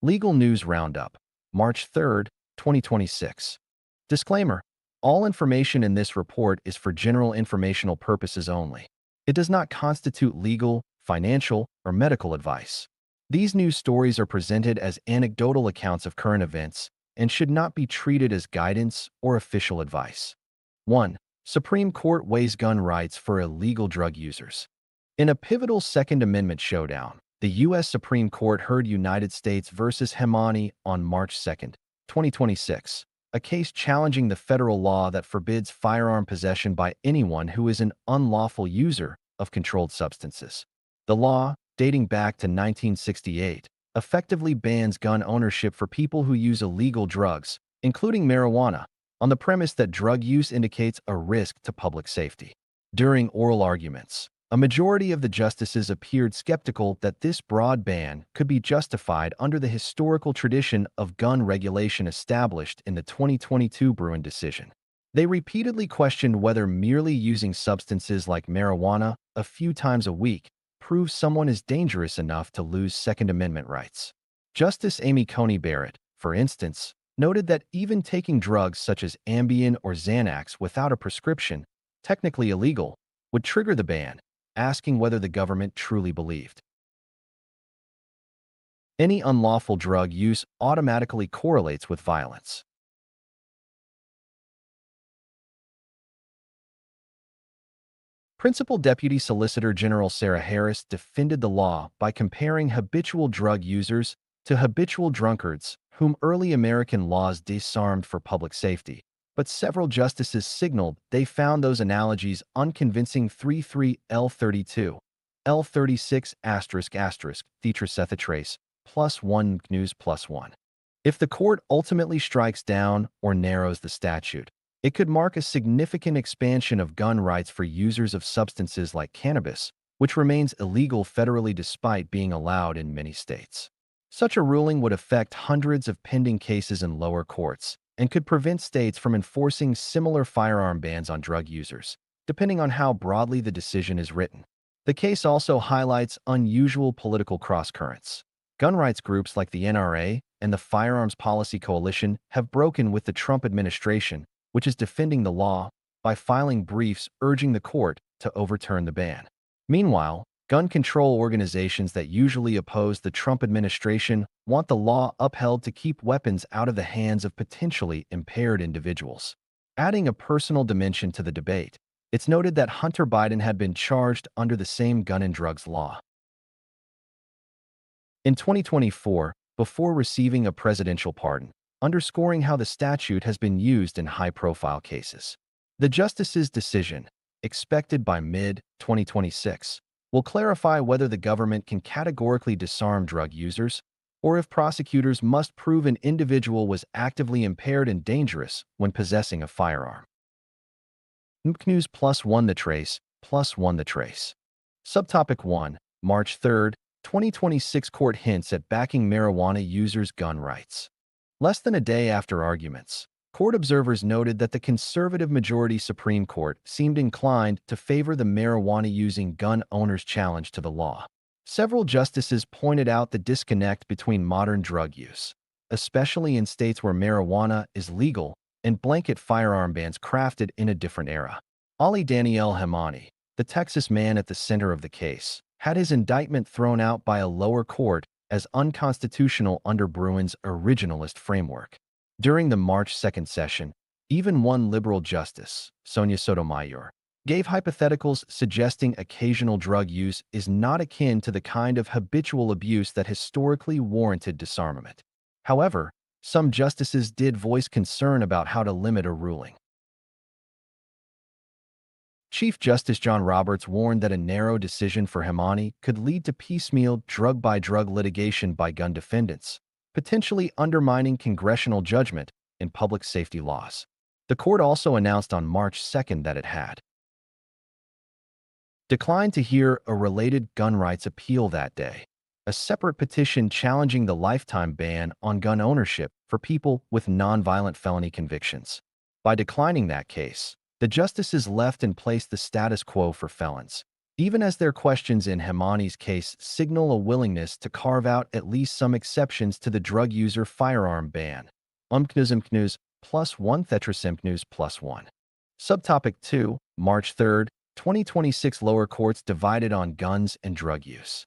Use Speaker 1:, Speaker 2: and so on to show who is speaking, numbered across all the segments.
Speaker 1: Legal News Roundup, March 3, 2026. Disclaimer: all information in this report is for general informational purposes only. It does not constitute legal, financial, or medical advice. These news stories are presented as anecdotal accounts of current events and should not be treated as guidance or official advice. 1. Supreme Court weighs gun rights for illegal drug users. In a pivotal Second Amendment showdown, the U.S. Supreme Court heard United States v. Hemani on March 2, 2026, a case challenging the federal law that forbids firearm possession by anyone who is an unlawful user of controlled substances. The law, dating back to 1968, effectively bans gun ownership for people who use illegal drugs, including marijuana, on the premise that drug use indicates a risk to public safety. During oral arguments, a majority of the justices appeared skeptical that this broad ban could be justified under the historical tradition of gun regulation established in the 2022 Bruin decision. They repeatedly questioned whether merely using substances like marijuana a few times a week proves someone is dangerous enough to lose Second Amendment rights. Justice Amy Coney Barrett, for instance, noted that even taking drugs such as Ambien or Xanax without a prescription, technically illegal, would trigger the ban, asking whether the government truly believed any unlawful drug use automatically correlates with violence. Principal Deputy Solicitor General Sarah Harris defended the law by comparing habitual drug users to habitual drunkards, whom early American laws disarmed for public safety. But several justices signaled they found those analogies unconvincing. 3.3 L32, L36 tetracethetrace, +1 GNUS +1. If the court ultimately strikes down or narrows the statute, it could mark a significant expansion of gun rights for users of substances like cannabis, which remains illegal federally despite being allowed in many states. Such a ruling would affect hundreds of pending cases in lower courts and could prevent states from enforcing similar firearm bans on drug users, depending on how broadly the decision is written. The case also highlights unusual political crosscurrents. Gun rights groups like the NRA and the Firearms Policy Coalition have broken with the Trump administration, which is defending the law, by filing briefs urging the court to overturn the ban. Meanwhile, gun control organizations that usually oppose the Trump administration want the law upheld to keep weapons out of the hands of potentially impaired individuals. Adding a personal dimension to the debate, it's noted that Hunter Biden had been charged under the same gun and drugs law in 2024 before receiving a presidential pardon, underscoring how the statute has been used in high-profile cases. The justice's decision, expected by mid-2026, will clarify whether the government can categorically disarm drug users or if prosecutors must prove an individual was actively impaired and dangerous when possessing a firearm. GNUS +1 the trace, +1 the trace. Subtopic 1, March 3, 2026 Court hints at backing marijuana users' gun rights. Less than a day after arguments, court observers noted that the conservative-majority Supreme Court seemed inclined to favor the marijuana-using gun owners' challenge to the law. Several justices pointed out the disconnect between modern drug use, especially in states where marijuana is legal, and blanket firearm bans crafted in a different era. Ali Daniel Hemani, the Texas man at the center of the case, had his indictment thrown out by a lower court as unconstitutional under Bruin's originalist framework. During the March 2 session, even one liberal justice, Sonia Sotomayor, gave hypotheticals suggesting occasional drug use is not akin to the kind of habitual abuse that historically warranted disarmament. However, some justices did voice concern about how to limit a ruling. Chief Justice John Roberts warned that a narrow decision for Hemani could lead to piecemeal drug-by-drug litigation by gun defendants, potentially undermining congressional judgment in public safety laws. The court also announced on March 2 that it had declined to hear a related gun rights appeal that day, a separate petition challenging the lifetime ban on gun ownership for people with nonviolent felony convictions. By declining that case, the justices left in place the status quo for felons, even as their questions in Hemani's case signal a willingness to carve out at least some exceptions to the drug user firearm ban. Umknus plus 1 Thetrasimpnus plus 1. Subtopic 2, March 3, 2026 lower courts divided on guns and drug use.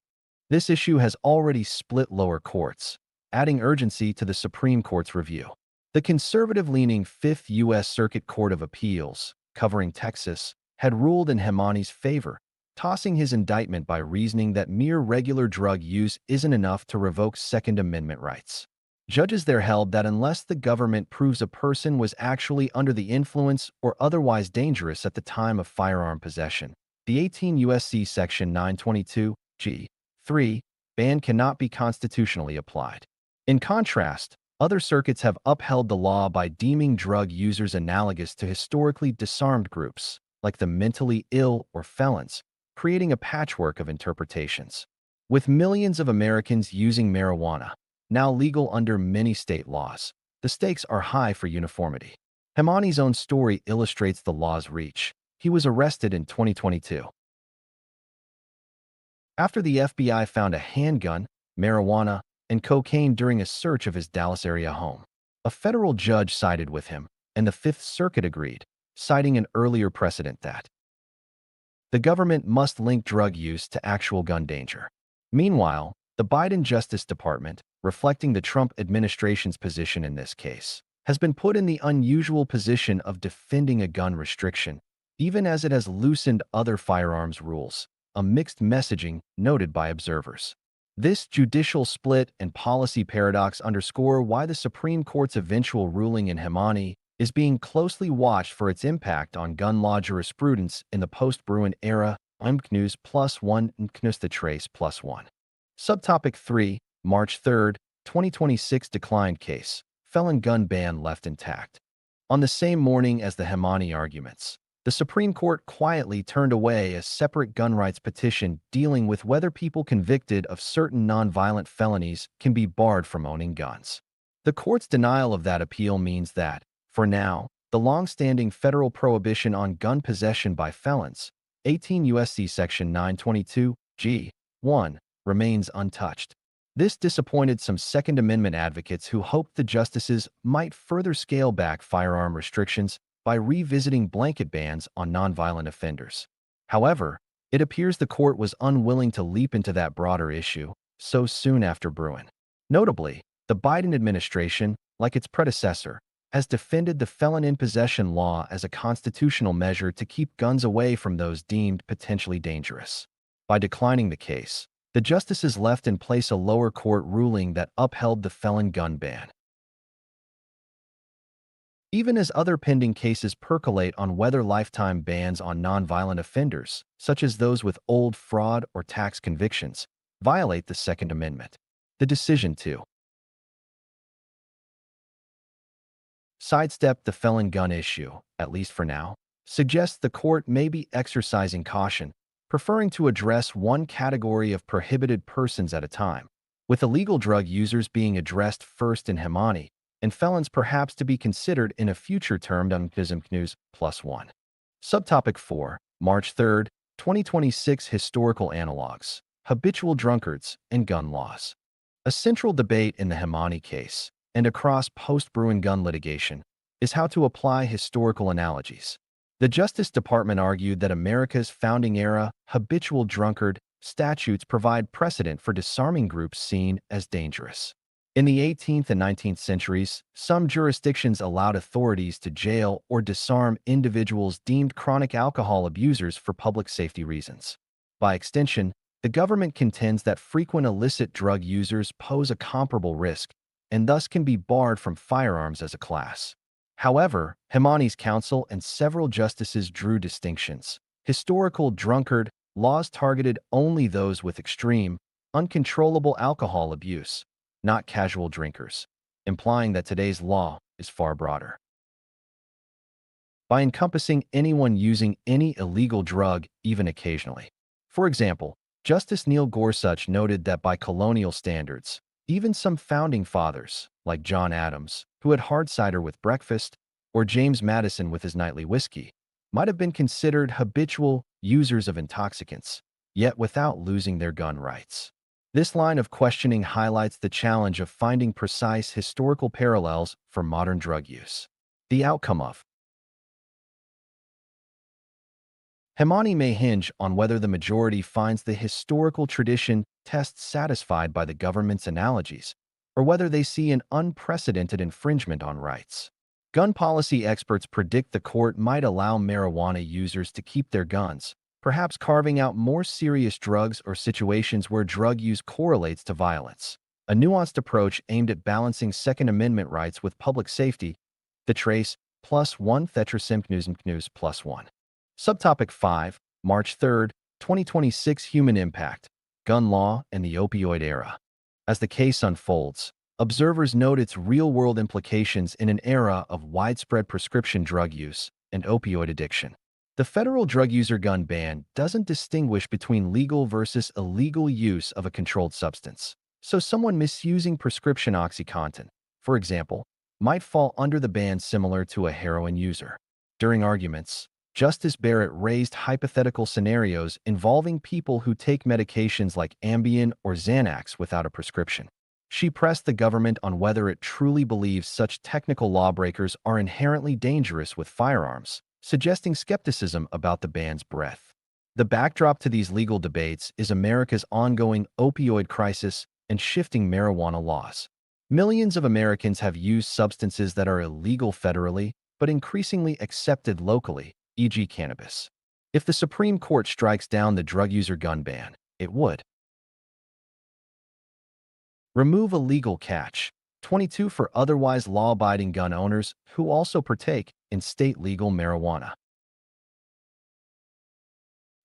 Speaker 1: This issue has already split lower courts, adding urgency to the Supreme Court's review. The conservative-leaning Fifth U.S. Circuit Court of Appeals, covering Texas, had ruled in Hemani's favor, tossing his indictment by reasoning that mere regular drug use isn't enough to revoke Second Amendment rights. Judges there held that unless the government proves a person was actually under the influence or otherwise dangerous at the time of firearm possession, the 18 U.S.C. Section 922 G3 ban cannot be constitutionally applied. In contrast, other circuits have upheld the law by deeming drug users analogous to historically disarmed groups, like the mentally ill or felons, creating a patchwork of interpretations. With millions of Americans using marijuana, now legal under many state laws, the stakes are high for uniformity. Hemani's own story illustrates the law's reach. He was arrested in 2022 after the FBI found a handgun, marijuana, and cocaine during a search of his Dallas area home. A federal judge sided with him, and the Fifth Circuit agreed, citing an earlier precedent that the government must link drug use to actual gun danger. Meanwhile, the Biden Justice Department, reflecting the Trump administration's position in this case, has been put in the unusual position of defending a gun restriction, even as it has loosened other firearms rules, a mixed messaging noted by observers. This judicial split and policy paradox underscore why the Supreme Court's eventual ruling in Hemani is being closely watched for its impact on gun law jurisprudence in the post-Bruin era. Umknus plus 1 Umknus the trace plus 1. Subtopic 3, March 3, 2026 declined case. Felon gun ban left intact. On the same morning as the Hemani arguments, the Supreme Court quietly turned away a separate gun rights petition dealing with whether people convicted of certain nonviolent felonies can be barred from owning guns. The court's denial of that appeal means that, for now, the long-standing federal prohibition on gun possession by felons, 18 U.S.C. Section 922 G1, remains untouched. This disappointed some Second Amendment advocates who hoped the justices might further scale back firearm restrictions by revisiting blanket bans on nonviolent offenders. However, it appears the court was unwilling to leap into that broader issue so soon after Bruin. Notably, the Biden administration, like its predecessor, has defended the felon in possession law as a constitutional measure to keep guns away from those deemed potentially dangerous. By declining the case, the justices left in place a lower court ruling that upheld the felon gun ban. Even as other pending cases percolate on whether lifetime bans on nonviolent offenders, such as those with old fraud or tax convictions, violate the Second Amendment. The decision to sidestep the felon gun issue, at least for now, suggests the court may be exercising caution, preferring to address one category of prohibited persons at a time, with illegal drug users being addressed first in Hemani, and felons perhaps to be considered in a future term Umknus plus 1. Subtopic 4, March 3, 2026 historical analogs, habitual drunkards, and gun laws. A central debate in the Hemani case, and across post-Bruin gun litigation, is how to apply historical analogies. The Justice Department argued that America's founding-era habitual drunkard statutes provide precedent for disarming groups seen as dangerous. In the 18th and 19th centuries, some jurisdictions allowed authorities to jail or disarm individuals deemed chronic alcohol abusers for public safety reasons. By extension, the government contends that frequent illicit drug users pose a comparable risk and thus can be barred from firearms as a class. However, Hemani's counsel and several justices drew distinctions. Historical drunkard laws targeted only those with extreme, uncontrollable alcohol abuse, not casual drinkers, implying that today's law is far broader. By encompassing anyone using any illegal drug, even occasionally. For example, Justice Neil Gorsuch noted that by colonial standards, even some founding fathers, like John Adams, who had hard cider with breakfast, or James Madison with his nightly whiskey, might have been considered habitual users of intoxicants, yet without losing their gun rights. This line of questioning highlights the challenge of finding precise historical parallels for modern drug use. The outcome of Hemani may hinge on whether the majority finds the historical tradition test satisfied by the government's analogies, or whether they see an unprecedented infringement on rights. Gun policy experts predict the court might allow marijuana users to keep their guns, perhaps carving out more serious drugs or situations where drug use correlates to violence. A nuanced approach aimed at balancing Second Amendment rights with public safety, the trace +1 Thetrasimknus +1. Subtopic 5, March 3, 2026 Human Impact, Gun Law and the Opioid Era. As the case unfolds, observers note its real-world implications in an era of widespread prescription drug use and opioid addiction. The federal drug user gun ban doesn't distinguish between legal versus illegal use of a controlled substance. So someone misusing prescription OxyContin, for example, might fall under the ban similar to a heroin user. During arguments, Justice Barrett raised hypothetical scenarios involving people who take medications like Ambien or Xanax without a prescription. She pressed the government on whether it truly believes such technical lawbreakers are inherently dangerous with firearms, suggesting skepticism about the ban's breadth. The backdrop to these legal debates is America's ongoing opioid crisis and shifting marijuana laws. Millions of Americans have used substances that are illegal federally, but increasingly accepted locally, e.g. cannabis. If the Supreme Court strikes down the drug user gun ban, it would remove a legal catch, 22 for otherwise law-abiding gun owners who also partake in state legal marijuana.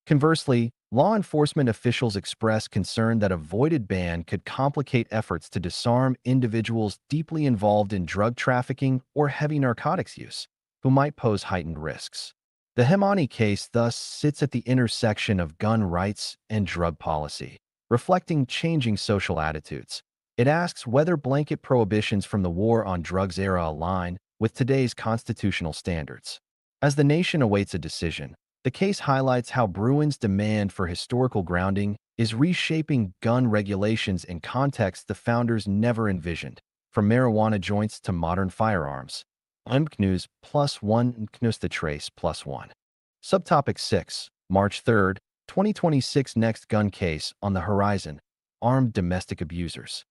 Speaker 1: Conversely, law enforcement officials express concern that a voided ban could complicate efforts to disarm individuals deeply involved in drug trafficking or heavy narcotics use, who might pose heightened risks. The Hemani case thus sits at the intersection of gun rights and drug policy, reflecting changing social attitudes. It asks whether blanket prohibitions from the war on drugs era align with today's constitutional standards. As the nation awaits a decision, the case highlights how Bruin's demand for historical grounding is reshaping gun regulations in contexts the founders never envisioned, from marijuana joints to modern firearms. Mknus +1 Mknus the trace +1. Subtopic 6, March 3, 2026 Next gun case on the horizon, armed domestic abusers.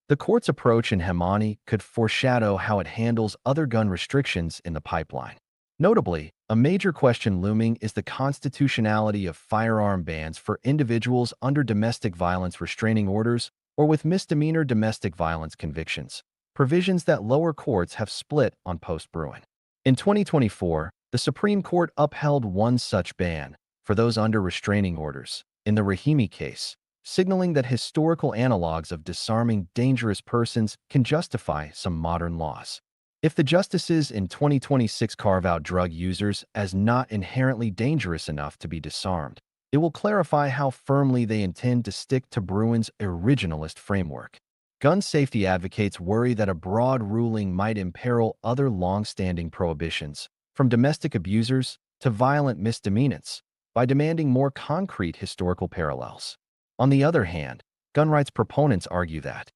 Speaker 1: The court's approach in Hemani could foreshadow how it handles other gun restrictions in the pipeline. Notably, a major question looming is the constitutionality of firearm bans for individuals under domestic violence restraining orders or with misdemeanor domestic violence convictions, provisions that lower courts have split on post-Bruin. In 2024, the Supreme Court upheld one such ban for those under restraining orders in the Rahimi case, signaling that historical analogs of disarming dangerous persons can justify some modern laws. If the justices in 2026 carve out drug users as not inherently dangerous enough to be disarmed, it will clarify how firmly they intend to stick to Bruin's originalist framework. Gun safety advocates worry that a broad ruling might imperil other long-standing prohibitions, from domestic abusers to violent misdemeanants, by demanding more concrete historical parallels. On the other hand, gun rights proponents argue that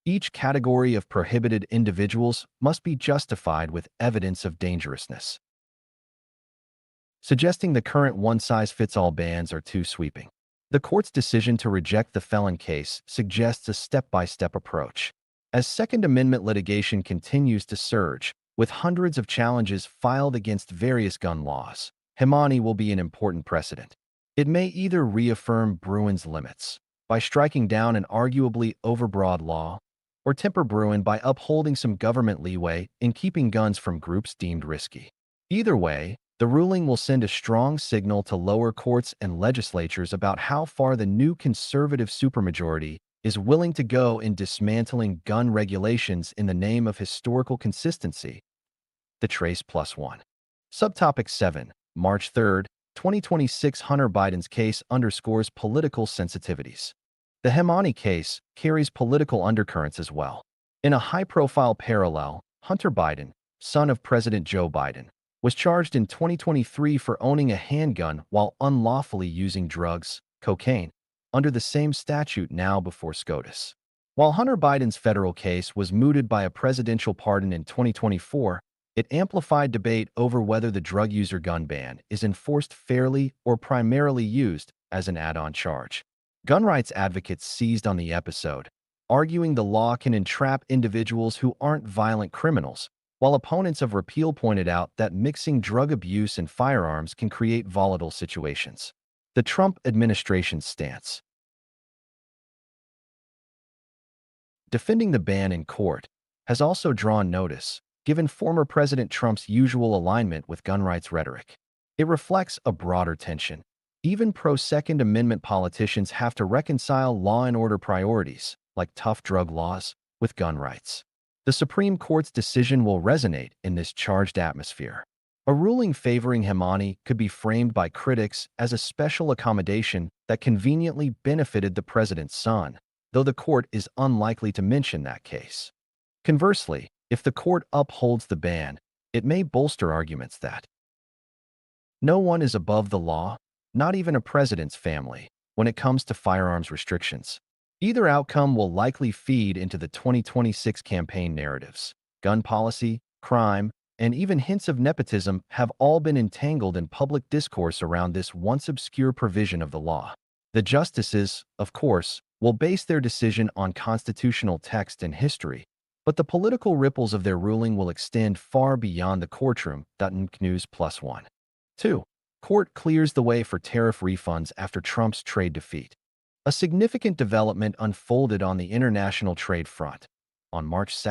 Speaker 1: each category of prohibited individuals must be justified with evidence of dangerousness, suggesting the current one-size-fits-all bans are too sweeping. The court's decision to reject the felon case suggests a step-by-step approach. As Second Amendment litigation continues to surge, with hundreds of challenges filed against various gun laws, Hemani will be an important precedent. It may either reaffirm Bruin's limits by striking down an arguably overbroad law, or temper Bruin by upholding some government leeway in keeping guns from groups deemed risky. Either way, the ruling will send a strong signal to lower courts and legislatures about how far the new conservative supermajority is willing to go in dismantling gun regulations in the name of historical consistency. The trace +1. Subtopic 7, March 3, 2026 Hunter Biden's case underscores political sensitivities. The Hemani case carries political undercurrents as well. In a high-profile parallel, Hunter Biden, son of President Joe Biden, was charged in 2023 for owning a handgun while unlawfully using drugs, cocaine, under the same statute now before SCOTUS. While Hunter Biden's federal case was mooted by a presidential pardon in 2024, it amplified debate over whether the drug user gun ban is enforced fairly or primarily used as an add-on charge. Gun rights advocates seized on the episode, arguing the law can entrap individuals who aren't violent criminals, while opponents of repeal pointed out that mixing drug abuse and firearms can create volatile situations. The Trump administration's stance. Defending the ban in court has also drawn notice, given former President Trump's usual alignment with gun rights rhetoric. It reflects a broader tension. Even pro-Second Amendment politicians have to reconcile law and order priorities, like tough drug laws, with gun rights. The Supreme Court's decision will resonate in this charged atmosphere. A ruling favoring Hemani could be framed by critics as a special accommodation that conveniently benefited the president's son, though the court is unlikely to mention that case. Conversely, if the court upholds the ban, it may bolster arguments that no one is above the law, not even a president's family, when it comes to firearms restrictions. Either outcome will likely feed into the 2026 campaign narratives. Gun policy, crime, and even hints of nepotism have all been entangled in public discourse around this once obscure provision of the law. The justices, of course, will base their decision on constitutional text and history, but the political ripples of their ruling will extend far beyond the courtroom. News plus one. 2. Court clears the way for tariff refunds after Trump's trade defeat. A significant development unfolded on the international trade front. On March 2,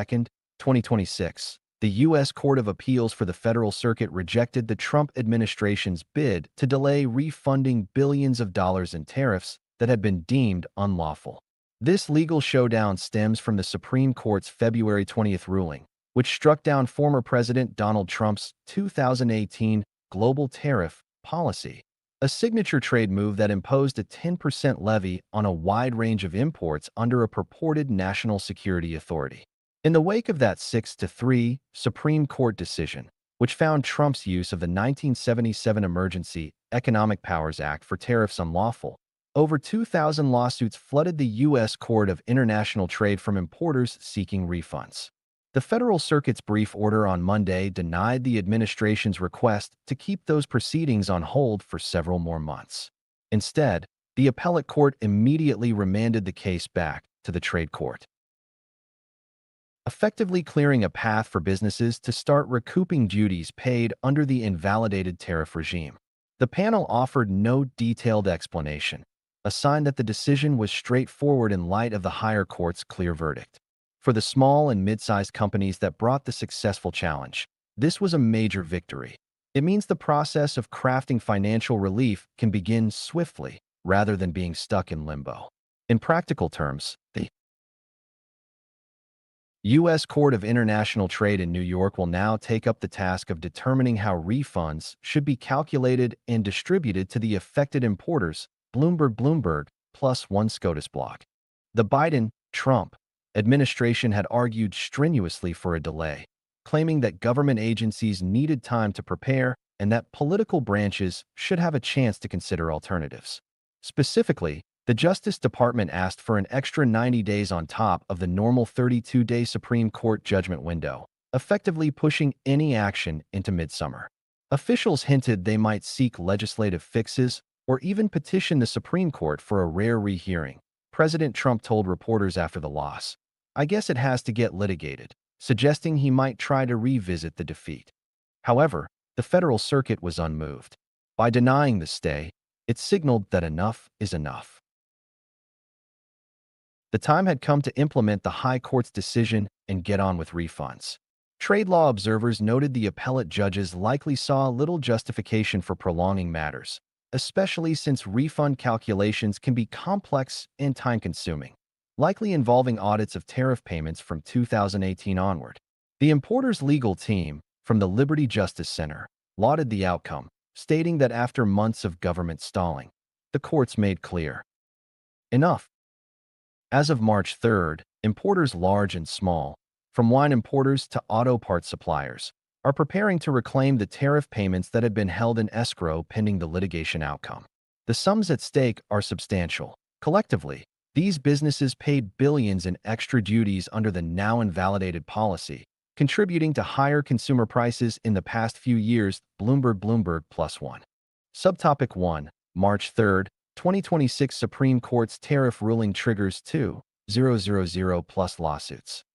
Speaker 1: 2026, the U.S. Court of Appeals for the Federal Circuit rejected the Trump administration's bid to delay refunding billions of dollars in tariffs that had been deemed unlawful. This legal showdown stems from the Supreme Court's February 20th ruling, which struck down former President Donald Trump's 2018 global tariff policy, a signature trade move that imposed a 10% levy on a wide range of imports under a purported national security authority. In the wake of that 6-3 Supreme Court decision, which found Trump's use of the 1977 Emergency Economic Powers Act for tariffs unlawful, over 2,000 lawsuits flooded the U.S. Court of International Trade from importers seeking refunds. The Federal Circuit's brief order on Monday denied the administration's request to keep those proceedings on hold for several more months. Instead, the appellate court immediately remanded the case back to the trade court, effectively clearing a path for businesses to start recouping duties paid under the invalidated tariff regime. The panel offered no detailed explanation, a sign that the decision was straightforward in light of the higher court's clear verdict. For the small and mid-sized companies that brought the successful challenge, this was a major victory. It means the process of crafting financial relief can begin swiftly, rather than being stuck in limbo. In practical terms, the U.S. Court of International Trade in New York will now take up the task of determining how refunds should be calculated and distributed to the affected importers. Bloomberg plus one SCOTUS block. The Biden-Trump administration had argued strenuously for a delay, claiming that government agencies needed time to prepare and that political branches should have a chance to consider alternatives. Specifically, the Justice Department asked for an extra 90 days on top of the normal 32-day Supreme Court judgment window, effectively pushing any action into midsummer. Officials hinted they might seek legislative fixes or even petition the Supreme Court for a rare rehearing. President Trump told reporters after the loss, "I guess it has to get litigated," suggesting he might try to revisit the defeat. However, the Federal Circuit was unmoved. By denying the stay, it signaled that enough is enough. The time had come to implement the High Court's decision and get on with refunds. Trade law observers noted the appellate judges likely saw little justification for prolonging matters, especially since refund calculations can be complex and time-consuming, likely involving audits of tariff payments from 2018 onward. The importer's legal team, from the Liberty Justice Center, lauded the outcome, stating that after months of government stalling, the courts made clear enough. As of March 3rd, importers large and small, from wine importers to auto parts suppliers, are preparing to reclaim the tariff payments that had been held in escrow pending the litigation outcome. The sums at stake are substantial. Collectively, these businesses paid billions in extra duties under the now invalidated policy, contributing to higher consumer prices in the past few years. Bloomberg plus one. Subtopic 1, March 3, 2026 Supreme Court's tariff ruling triggers 2,000 plus lawsuits.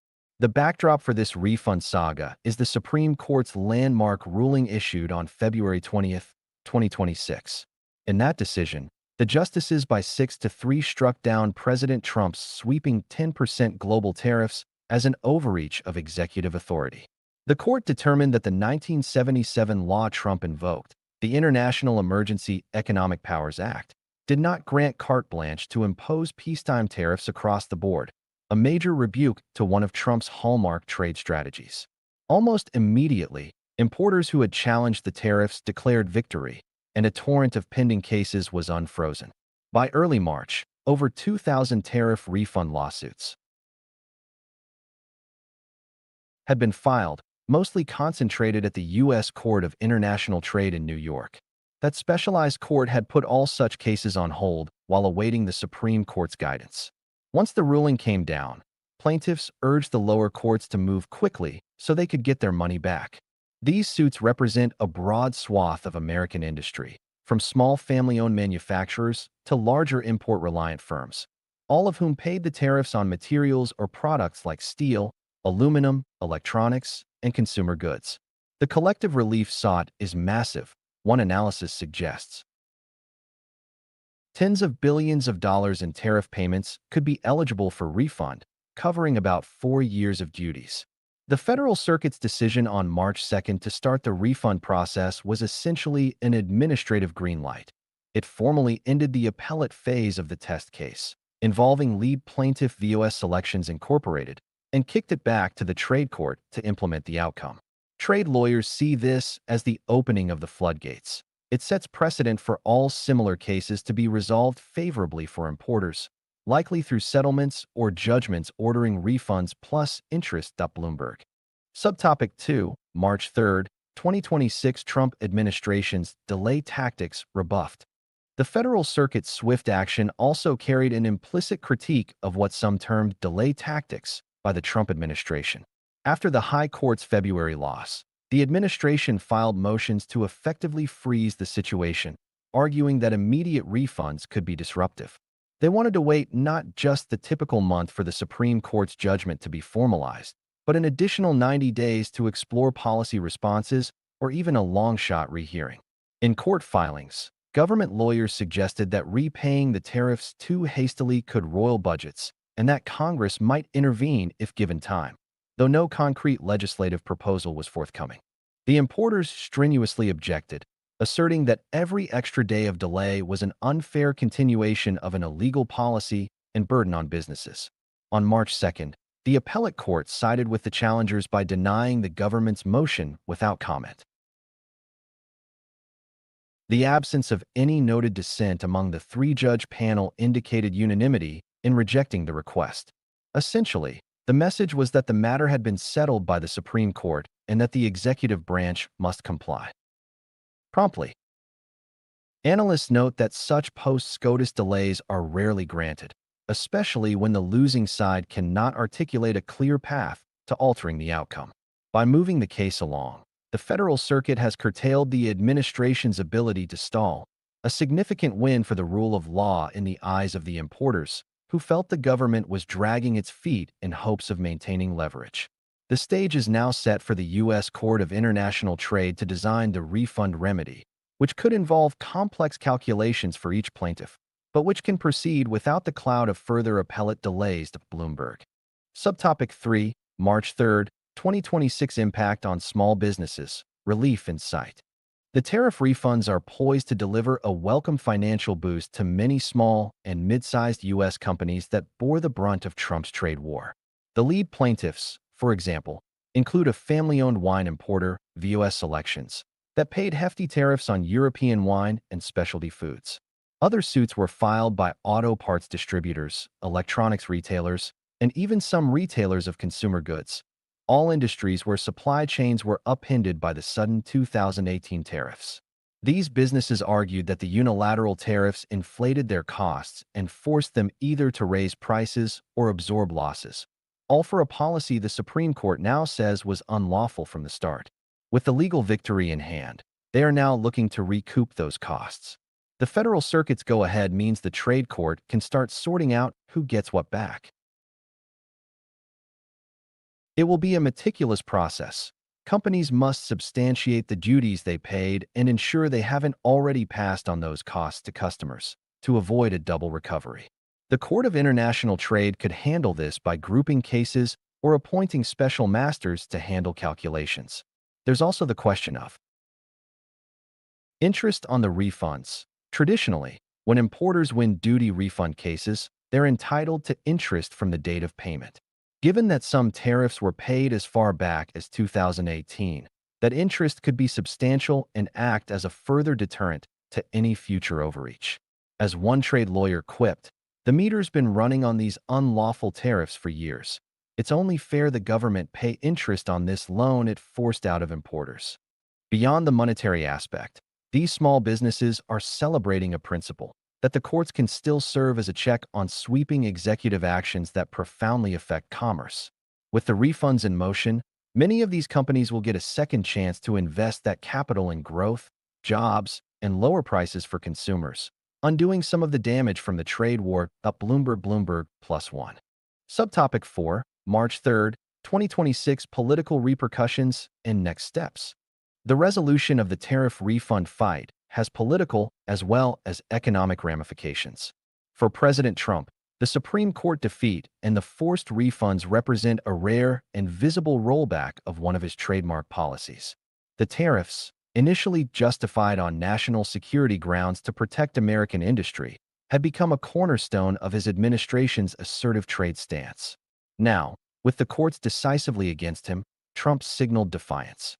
Speaker 1: The backdrop for this refund saga is the Supreme Court's landmark ruling issued on February 20th, 2026. In that decision, the justices by 6-3 struck down President Trump's sweeping 10% global tariffs as an overreach of executive authority. The court determined that the 1977 law Trump invoked, the International Emergency Economic Powers Act, did not grant carte blanche to impose peacetime tariffs across the board, a major rebuke to one of Trump's hallmark trade strategies. Almost immediately, importers who had challenged the tariffs declared victory, and a torrent of pending cases was unfrozen. By early March, over 2,000 tariff refund lawsuits had been filed, mostly concentrated at the U.S. Court of International Trade in New York. That specialized court had put all such cases on hold while awaiting the Supreme Court's guidance. Once the ruling came down, plaintiffs urged the lower courts to move quickly so they could get their money back. These suits represent a broad swath of American industry, from small family-owned manufacturers to larger import-reliant firms, all of whom paid the tariffs on materials or products like steel, aluminum, electronics, and consumer goods. The collective relief sought is massive, one analysis suggests. Tens of billions of dollars in tariff payments could be eligible for refund, covering about 4 years of duties. The Federal Circuit's decision on March 2nd to start the refund process was essentially an administrative green light. It formally ended the appellate phase of the test case, involving lead plaintiff VOS Selections Incorporated, and kicked it back to the trade court to implement the outcome. Trade lawyers see this as the opening of the floodgates. It sets precedent for all similar cases to be resolved favorably for importers, likely through settlements or judgments ordering refunds plus interest. Bloomberg. Subtopic 2, March 3, 2026 Trump administration's delay tactics rebuffed. The Federal Circuit's swift action also carried an implicit critique of what some termed delay tactics by the Trump administration. After the High Court's February loss, the administration filed motions to effectively freeze the situation, arguing that immediate refunds could be disruptive. They wanted to wait not just the typical month for the Supreme Court's judgment to be formalized, but an additional 90 days to explore policy responses or even a long-shot rehearing. In court filings, government lawyers suggested that repaying the tariffs too hastily could roil budgets, and that Congress might intervene if given time, though no concrete legislative proposal was forthcoming. The importers strenuously objected, asserting that every extra day of delay was an unfair continuation of an illegal policy and burden on businesses. On March 2nd, the appellate court sided with the challengers by denying the government's motion without comment. The absence of any noted dissent among the three-judge panel indicated unanimity in rejecting the request. Essentially, the message was that the matter had been settled by the Supreme Court and that the executive branch must comply promptly. Analysts note that such post-SCOTUS delays are rarely granted, especially when the losing side cannot articulate a clear path to altering the outcome. By moving the case along, the Federal Circuit has curtailed the administration's ability to stall, a significant win for the rule of law in the eyes of the importers, who felt the government was dragging its feet in hopes of maintaining leverage. The stage is now set for the U.S. Court of International Trade to design the refund remedy, which could involve complex calculations for each plaintiff, but which can proceed without the cloud of further appellate delays. Bloomberg. Subtopic 3, March 3, 2026 Impact on small businesses, relief in sight. The tariff refunds are poised to deliver a welcome financial boost to many small and mid-sized U.S. companies that bore the brunt of Trump's trade war. The lead plaintiffs, for example, include a family-owned wine importer, VOS Selections, that paid hefty tariffs on European wine and specialty foods. Other suits were filed by auto parts distributors, electronics retailers, and even some retailers of consumer goods. all industries where supply chains were upended by the sudden 2018 tariffs. These businesses argued that the unilateral tariffs inflated their costs and forced them either to raise prices or absorb losses, all for a policy the Supreme Court now says was unlawful from the start. With the legal victory in hand, they are now looking to recoup those costs. The Federal Circuit's go-ahead means the trade court can start sorting out who gets what back. It will be a meticulous process. Companies must substantiate the duties they paid and ensure they haven't already passed on those costs to customers to avoid a double recovery. The Court of International Trade could handle this by grouping cases or appointing special masters to handle calculations. There's also the question of interest on the refunds. Traditionally, when importers win duty refund cases, they're entitled to interest from the date of payment. Given that some tariffs were paid as far back as 2018, that interest could be substantial and act as a further deterrent to any future overreach. As one trade lawyer quipped, the meter's been running on these unlawful tariffs for years. It's only fair the government pay interest on this loan it forced out of importers. Beyond the monetary aspect, these small businesses are celebrating a principle that the courts can still serve as a check on sweeping executive actions that profoundly affect commerce. With the refunds in motion, many of these companies will get a second chance to invest that capital in growth, jobs, and lower prices for consumers, undoing some of the damage from the trade war. Up Bloomberg +1. Subtopic 4, March 3, 2026 Political repercussions and next steps. The resolution of the tariff refund fight has political as well as economic ramifications. For President Trump, the Supreme Court defeat and the forced refunds represent a rare and visible rollback of one of his trademark policies. The tariffs, initially justified on national security grounds to protect American industry, had become a cornerstone of his administration's assertive trade stance. Now, with the courts decisively against him, Trump signaled defiance,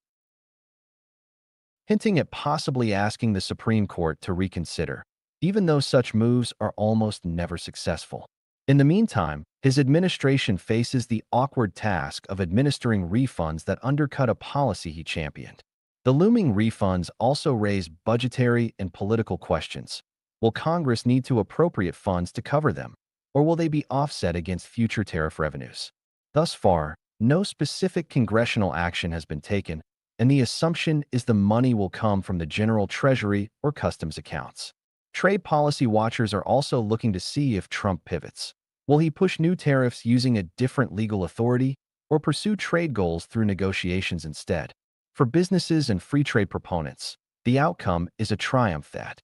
Speaker 1: hinting at possibly asking the Supreme Court to reconsider, even though such moves are almost never successful. In the meantime, his administration faces the awkward task of administering refunds that undercut a policy he championed. The looming refunds also raise budgetary and political questions. Will Congress need to appropriate funds to cover them, or will they be offset against future tariff revenues? Thus far, no specific congressional action has been taken, and the assumption is the money will come from the General Treasury or customs accounts. Trade policy watchers are also looking to see if Trump pivots. Will he push new tariffs using a different legal authority or pursue trade goals through negotiations instead? For businesses and free trade proponents, the outcome is a triumph that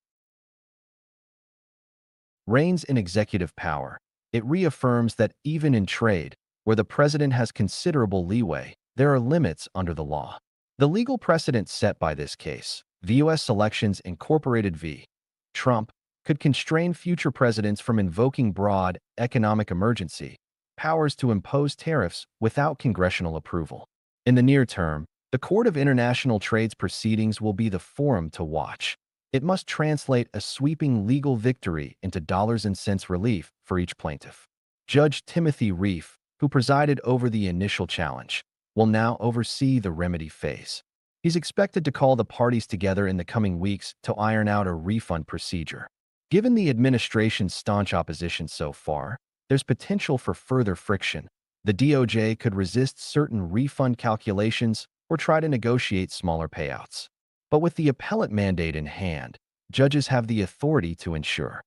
Speaker 1: reigns in executive power. It reaffirms that even in trade, where the president has considerable leeway, there are limits under the law. The legal precedent set by this case, the U.S. Elections Incorporated v. Trump, could constrain future presidents from invoking broad economic emergency powers to impose tariffs without congressional approval. In the near term, the Court of International Trade's proceedings will be the forum to watch. It must translate a sweeping legal victory into dollars and cents relief for each plaintiff. Judge Timothy Reif, who presided over the initial challenge, will now oversee the remedy phase. He's expected to call the parties together in the coming weeks to iron out a refund procedure. Given the administration's staunch opposition so far, there's potential for further friction. The DOJ could resist certain refund calculations or try to negotiate smaller payouts. But with the appellate mandate in hand, judges have the authority to ensure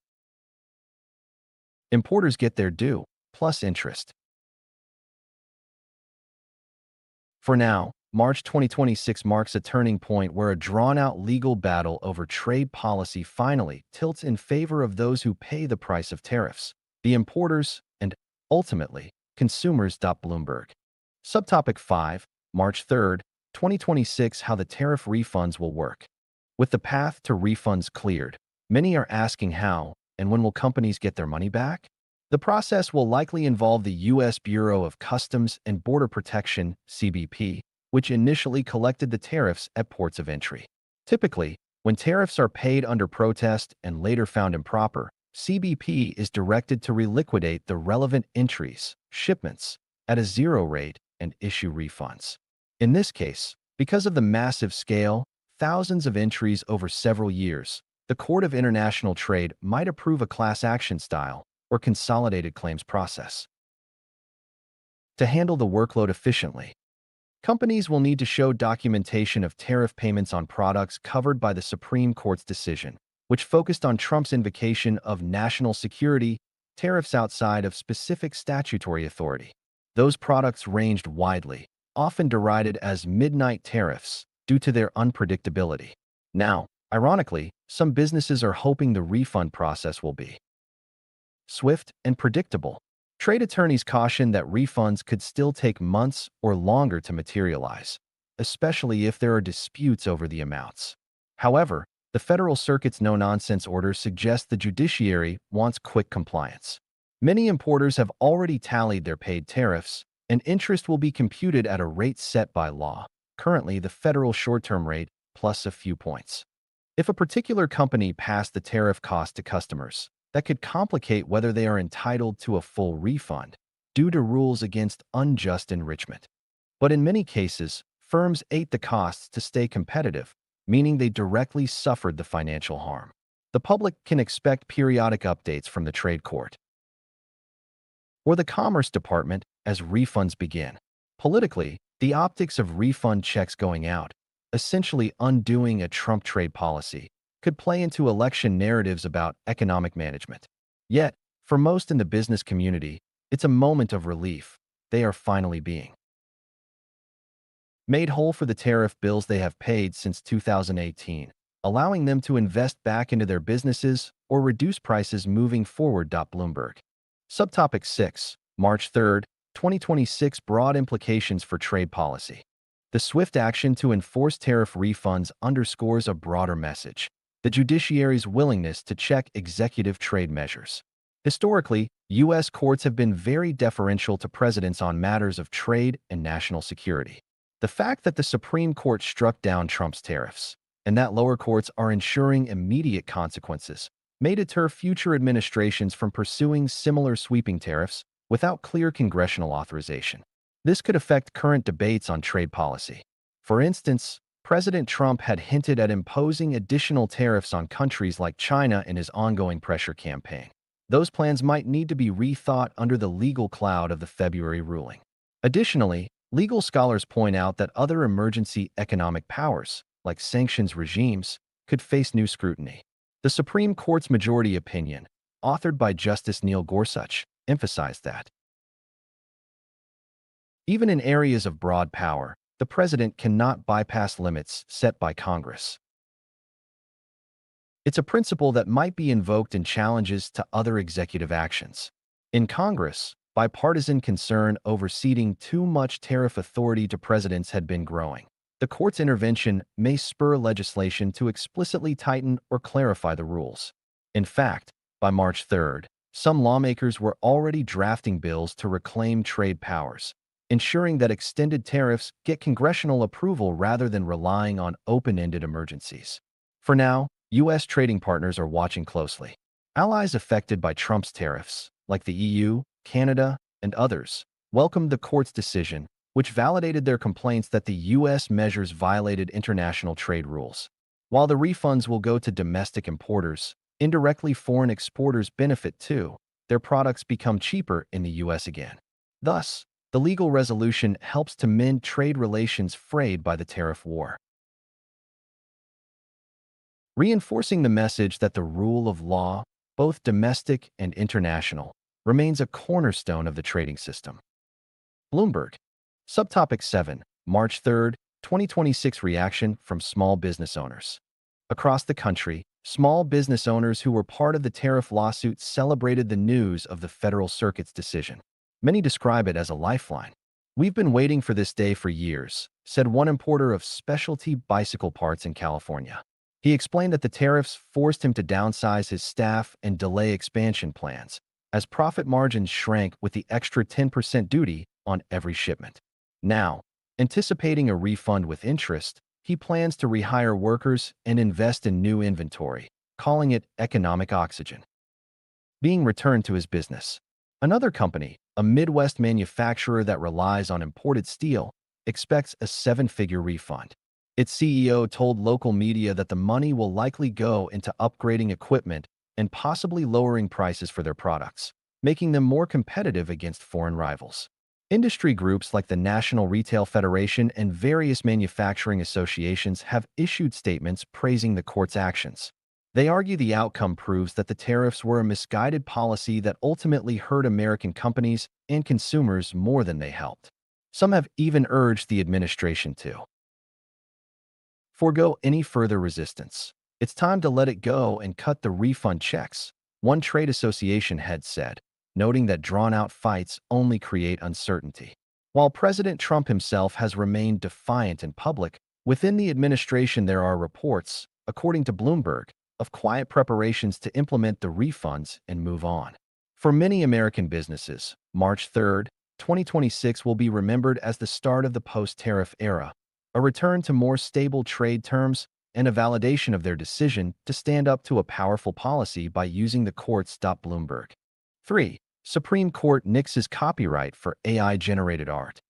Speaker 1: importers get their due, plus interest. For now, March 2026 marks a turning point where a drawn-out legal battle over trade policy finally tilts in favor of those who pay the price of tariffs, the importers, and, ultimately, consumers. Bloomberg. Subtopic 5, March 3, 2026 How the tariff refunds will work. With the path to refunds cleared, many are asking how and when will companies get their money back? The process will likely involve the U.S. Bureau of Customs and Border Protection, CBP, which initially collected the tariffs at ports of entry. Typically, when tariffs are paid under protest and later found improper, CBP is directed to reliquidate the relevant entries, shipments, at a zero rate and issue refunds. In this case, because of the massive scale, thousands of entries over several years, the Court of International Trade might approve a class action style or consolidated claims process. To handle the workload efficiently, companies will need to show documentation of tariff payments on products covered by the Supreme Court's decision, which focused on Trump's invocation of national security tariffs outside of specific statutory authority. Those products ranged widely, often derided as midnight tariffs due to their unpredictability. Now, ironically, some businesses are hoping the refund process will be swift and predictable. Trade attorneys caution that refunds could still take months or longer to materialize, especially if there are disputes over the amounts. However, the Federal Circuit's no-nonsense order suggests the judiciary wants quick compliance. Many importers have already tallied their paid tariffs, and interest will be computed at a rate set by law, currently the federal short-term rate plus a few points. If a particular company passed the tariff cost to customers, that could complicate whether they are entitled to a full refund due to rules against unjust enrichment. But in many cases, firms ate the costs to stay competitive, meaning they directly suffered the financial harm. The public can expect periodic updates from the Trade Court or the Commerce Department as refunds begin. Politically, the optics of refund checks going out, essentially undoing a Trump trade policy, could play into election narratives about economic management. Yet, for most in the business community, it's a moment of relief. They are finally being made whole for the tariff bills they have paid since 2018, allowing them to invest back into their businesses or reduce prices moving forward. Bloomberg. Subtopic 6, March 3, 2026. Broad implications for trade policy. The swift action to enforce tariff refunds underscores a broader message: the judiciary's willingness to check executive trade measures. Historically, U.S. courts have been very deferential to presidents on matters of trade and national security. The fact that the Supreme Court struck down Trump's tariffs, and that lower courts are ensuring immediate consequences, may deter future administrations from pursuing similar sweeping tariffs without clear congressional authorization. This could affect current debates on trade policy. For instance, President Trump had hinted at imposing additional tariffs on countries like China in his ongoing pressure campaign. Those plans might need to be rethought under the legal cloud of the February ruling. Additionally, legal scholars point out that other emergency economic powers, like sanctions regimes, could face new scrutiny. The Supreme Court's majority opinion, authored by Justice Neil Gorsuch, emphasized that even in areas of broad power, the president cannot bypass limits set by Congress. It's a principle that might be invoked in challenges to other executive actions. In Congress, bipartisan concern over ceding too much tariff authority to presidents had been growing. The court's intervention may spur legislation to explicitly tighten or clarify the rules. In fact, by March 3rd, some lawmakers were already drafting bills to reclaim trade powers, ensuring that extended tariffs get congressional approval rather than relying on open-ended emergencies. For now, U.S. trading partners are watching closely. Allies affected by Trump's tariffs, like the EU, Canada, and others, welcomed the court's decision, which validated their complaints that the U.S. measures violated international trade rules. While the refunds will go to domestic importers, indirectly foreign exporters benefit too. Their products become cheaper in the U.S. again. Thus, the legal resolution helps to mend trade relations frayed by the tariff war, reinforcing the message that the rule of law, both domestic and international, remains a cornerstone of the trading system. Bloomberg. Subtopic 7, March 3, 2026. Reaction from small business owners. Across the country, small business owners who were part of the tariff lawsuit celebrated the news of the Federal Circuit's decision. Many describe it as a lifeline. "We've been waiting for this day for years," said one importer of specialty bicycle parts in California. He explained that the tariffs forced him to downsize his staff and delay expansion plans, as profit margins shrank with the extra 10% duty on every shipment. Now, anticipating a refund with interest, he plans to rehire workers and invest in new inventory, calling it economic oxygen being returned to his business. Another company, a Midwest manufacturer that relies on imported steel, expects a seven-figure refund. Its CEO told local media that the money will likely go into upgrading equipment and possibly lowering prices for their products, making them more competitive against foreign rivals. Industry groups like the National Retail Federation and various manufacturing associations have issued statements praising the court's actions. They argue the outcome proves that the tariffs were a misguided policy that ultimately hurt American companies and consumers more than they helped. Some have even urged the administration to forego any further resistance. It's time to let it go and cut the refund checks, one trade association head said, noting that drawn-out fights only create uncertainty. While President Trump himself has remained defiant in public, within the administration there are reports, according to Bloomberg, of quiet preparations to implement the refunds and move on. For many American businesses, March 3, 2026 will be remembered as the start of the post-tariff era, a return to more stable trade terms and a validation of their decision to stand up to a powerful policy by using the courts. Bloomberg. 3. Supreme Court nixes copyright for AI-generated art.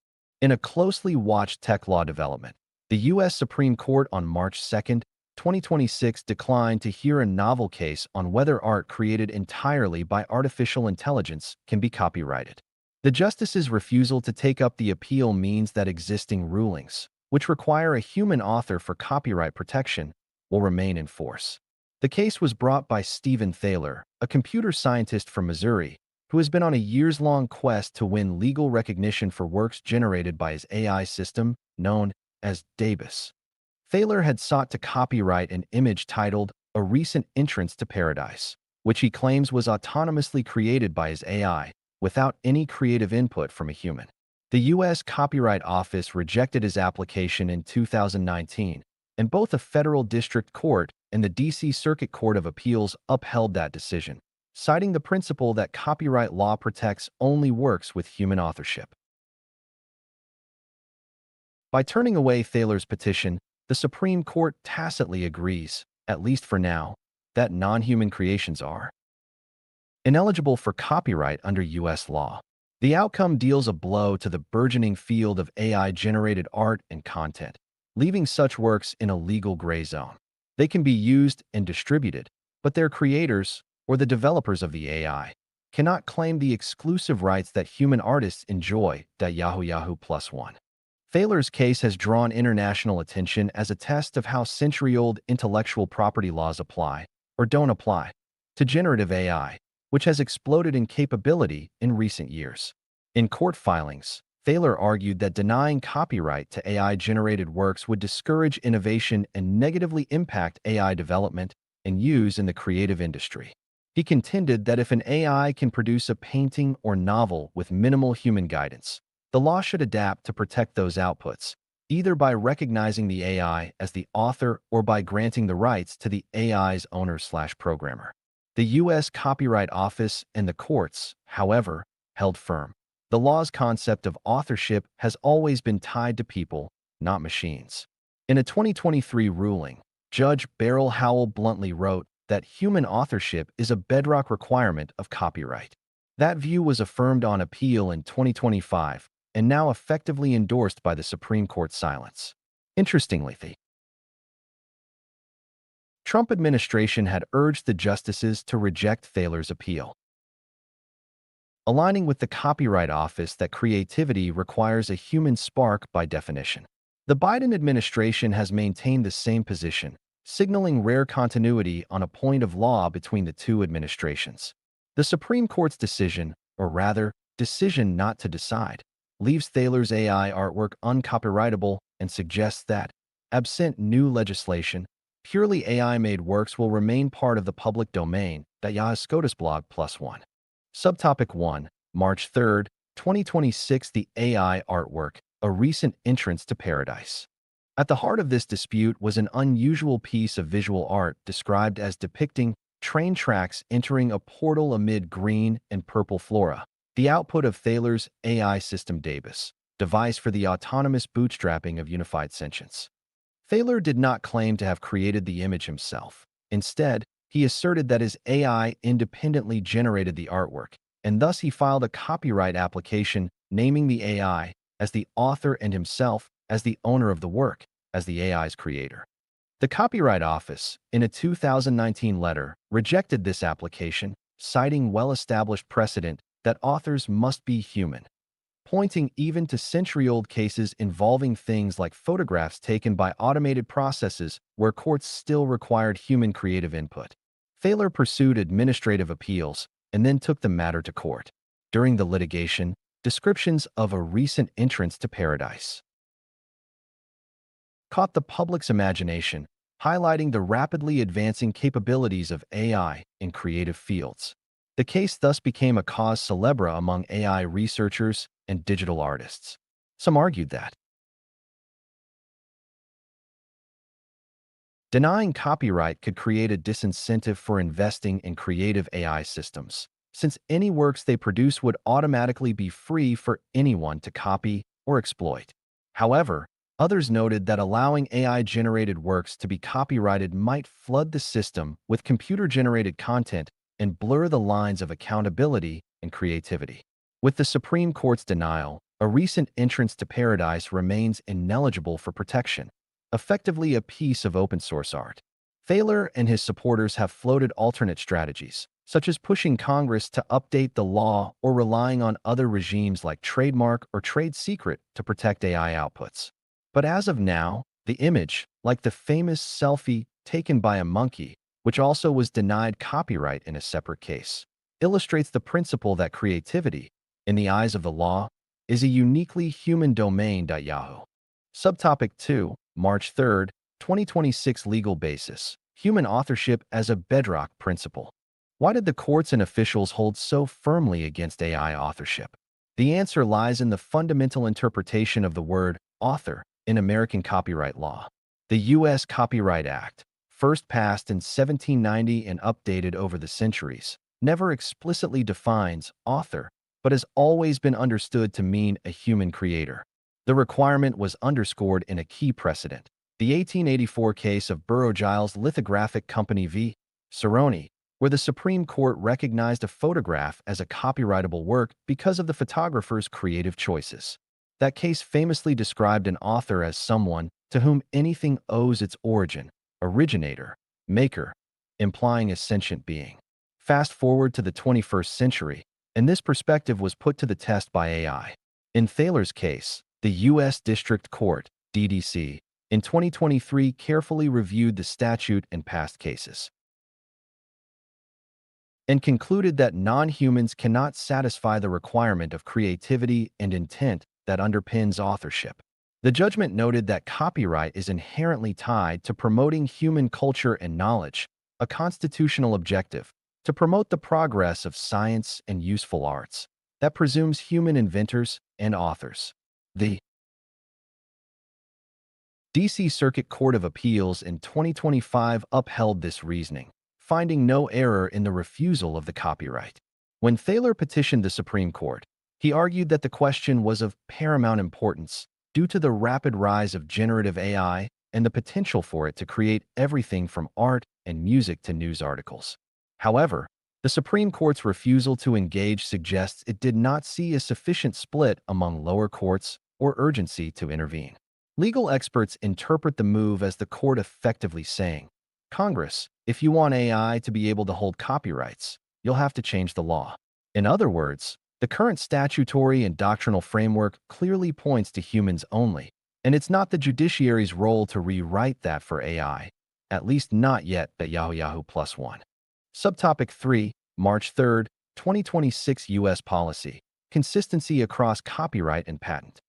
Speaker 1: In a closely watched tech law development, the U.S. Supreme Court on March 2, 2026 declined to hear a novel case on whether art created entirely by artificial intelligence can be copyrighted. The justice's refusal to take up the appeal means that existing rulings, which require a human author for copyright protection, will remain in force. The case was brought by Stephen Thaler, a computer scientist from Missouri, who has been on a years-long quest to win legal recognition for works generated by his AI system, known as Davis. Thaler had sought to copyright an image titled A Recent Entrance to Paradise, which he claims was autonomously created by his AI, without any creative input from a human. The U.S. Copyright Office rejected his application in 2019, and both a federal district court and the D.C. Circuit Court of Appeals upheld that decision, citing the principle that copyright law protects only works with human authorship. By turning away Thaler's petition, the Supreme Court tacitly agrees, at least for now, that non-human creations are ineligible for copyright under U.S. law. The outcome deals a blow to the burgeoning field of AI-generated art and content, leaving such works in a legal gray zone. They can be used and distributed, but their creators, or the developers of the AI, cannot claim the exclusive rights that human artists enjoy. Yahoo +1. Thaler's case has drawn international attention as a test of how century-old intellectual property laws apply, or don't apply, to generative AI, which has exploded in capability in recent years. In court filings, Thaler argued that denying copyright to AI-generated works would discourage innovation and negatively impact AI development and use in the creative industry. He contended that if an AI can produce a painting or novel with minimal human guidance, the law should adapt to protect those outputs, either by recognizing the AI as the author or by granting the rights to the AI's owner/programmer. The U.S. Copyright Office and the courts, however, held firm. The law's concept of authorship has always been tied to people, not machines. In a 2023 ruling, Judge Beryl Howell bluntly wrote that human authorship is a bedrock requirement of copyright. That view was affirmed on appeal in 2025 and now effectively endorsed by the Supreme Court's silence. Interestingly, the Trump administration had urged the justices to reject Thaler's appeal, aligning with the Copyright Office that creativity requires a human spark by definition. The Biden administration has maintained the same position, signaling rare continuity on a point of law between the two administrations. The Supreme Court's decision, or rather, decision not to decide, leaves Thaler's AI artwork uncopyrightable and suggests that, absent new legislation, purely AI-made works will remain part of the public domain. Yahoo SCOTUS blog +1. Subtopic 1, March 3, 2026. The AI artwork, a recent entrance to paradise. At the heart of this dispute was an unusual piece of visual art described as depicting train tracks entering a portal amid green and purple flora, the output of Thaler's AI system Davis, device for the autonomous bootstrapping of unified sentience. Thaler did not claim to have created the image himself. Instead, he asserted that his AI independently generated the artwork, and thus he filed a copyright application naming the AI as the author and himself as the owner of the work, as the AI's creator. The Copyright Office, in a 2019 letter, rejected this application, citing well-established precedent that authors must be human, pointing even to century-old cases involving things like photographs taken by automated processes where courts still required human creative input. Thaler pursued administrative appeals and then took the matter to court. During the litigation, descriptions of a recent entrance to paradise caught the public's imagination, highlighting the rapidly advancing capabilities of AI in creative fields. The case thus became a cause célèbre among AI researchers and digital artists. Some argued that denying copyright could create a disincentive for investing in creative AI systems, since any works they produce would automatically be free for anyone to copy or exploit. However, others noted that allowing AI-generated works to be copyrighted might flood the system with computer-generated content and blur the lines of accountability and creativity. With the Supreme Court's denial, a recent entrance to paradise remains ineligible for protection, effectively a piece of open-source art. Thaler and his supporters have floated alternate strategies, such as pushing Congress to update the law or relying on other regimes like trademark or trade secret to protect AI outputs. But as of now, the image, like the famous selfie taken by a monkey, which also was denied copyright in a separate case, illustrates the principle that creativity, in the eyes of the law, is a uniquely human domain. Yahoo. Subtopic 2, March 3, 2026 Legal basis. Human authorship as a bedrock principle. Why did the courts and officials hold so firmly against AI authorship? The answer lies in the fundamental interpretation of the word author in American copyright law. The U.S. Copyright Act, first passed in 1790 and updated over the centuries, never explicitly defines author, but has always been understood to mean a human creator. The requirement was underscored in a key precedent, the 1884 case of Burrough-Giles Lithographic Company v. Cerrone, where the Supreme Court recognized a photograph as a copyrightable work because of the photographer's creative choices. That case famously described an author as someone to whom anything owes its origin, originator, maker, implying a sentient being. Fast forward to the 21st century, and this perspective was put to the test by AI. In Thaler's case, the U.S. District Court, DDC, in 2023 carefully reviewed the statute and past cases, and concluded that non-humans cannot satisfy the requirement of creativity and intent that underpins authorship. The judgment noted that copyright is inherently tied to promoting human culture and knowledge, a constitutional objective, to promote the progress of science and useful arts, that presumes human inventors and authors. The D.C. Circuit Court of Appeals in 2025 upheld this reasoning, finding no error in the refusal of the copyright. When Thaler petitioned the Supreme Court, he argued that the question was of paramount importance due to the rapid rise of generative AI and the potential for it to create everything from art and music to news articles. However, the Supreme Court's refusal to engage suggests it did not see a sufficient split among lower courts or urgency to intervene. Legal experts interpret the move as the court effectively saying, Congress, if you want AI to be able to hold copyrights, you'll have to change the law. In other words, the current statutory and doctrinal framework clearly points to humans only, and it's not the judiciary's role to rewrite that for AI, at least not yet at Yahoo +1. Subtopic 3, March 3, 2026 U.S. Policy, Consistency across copyright and patent.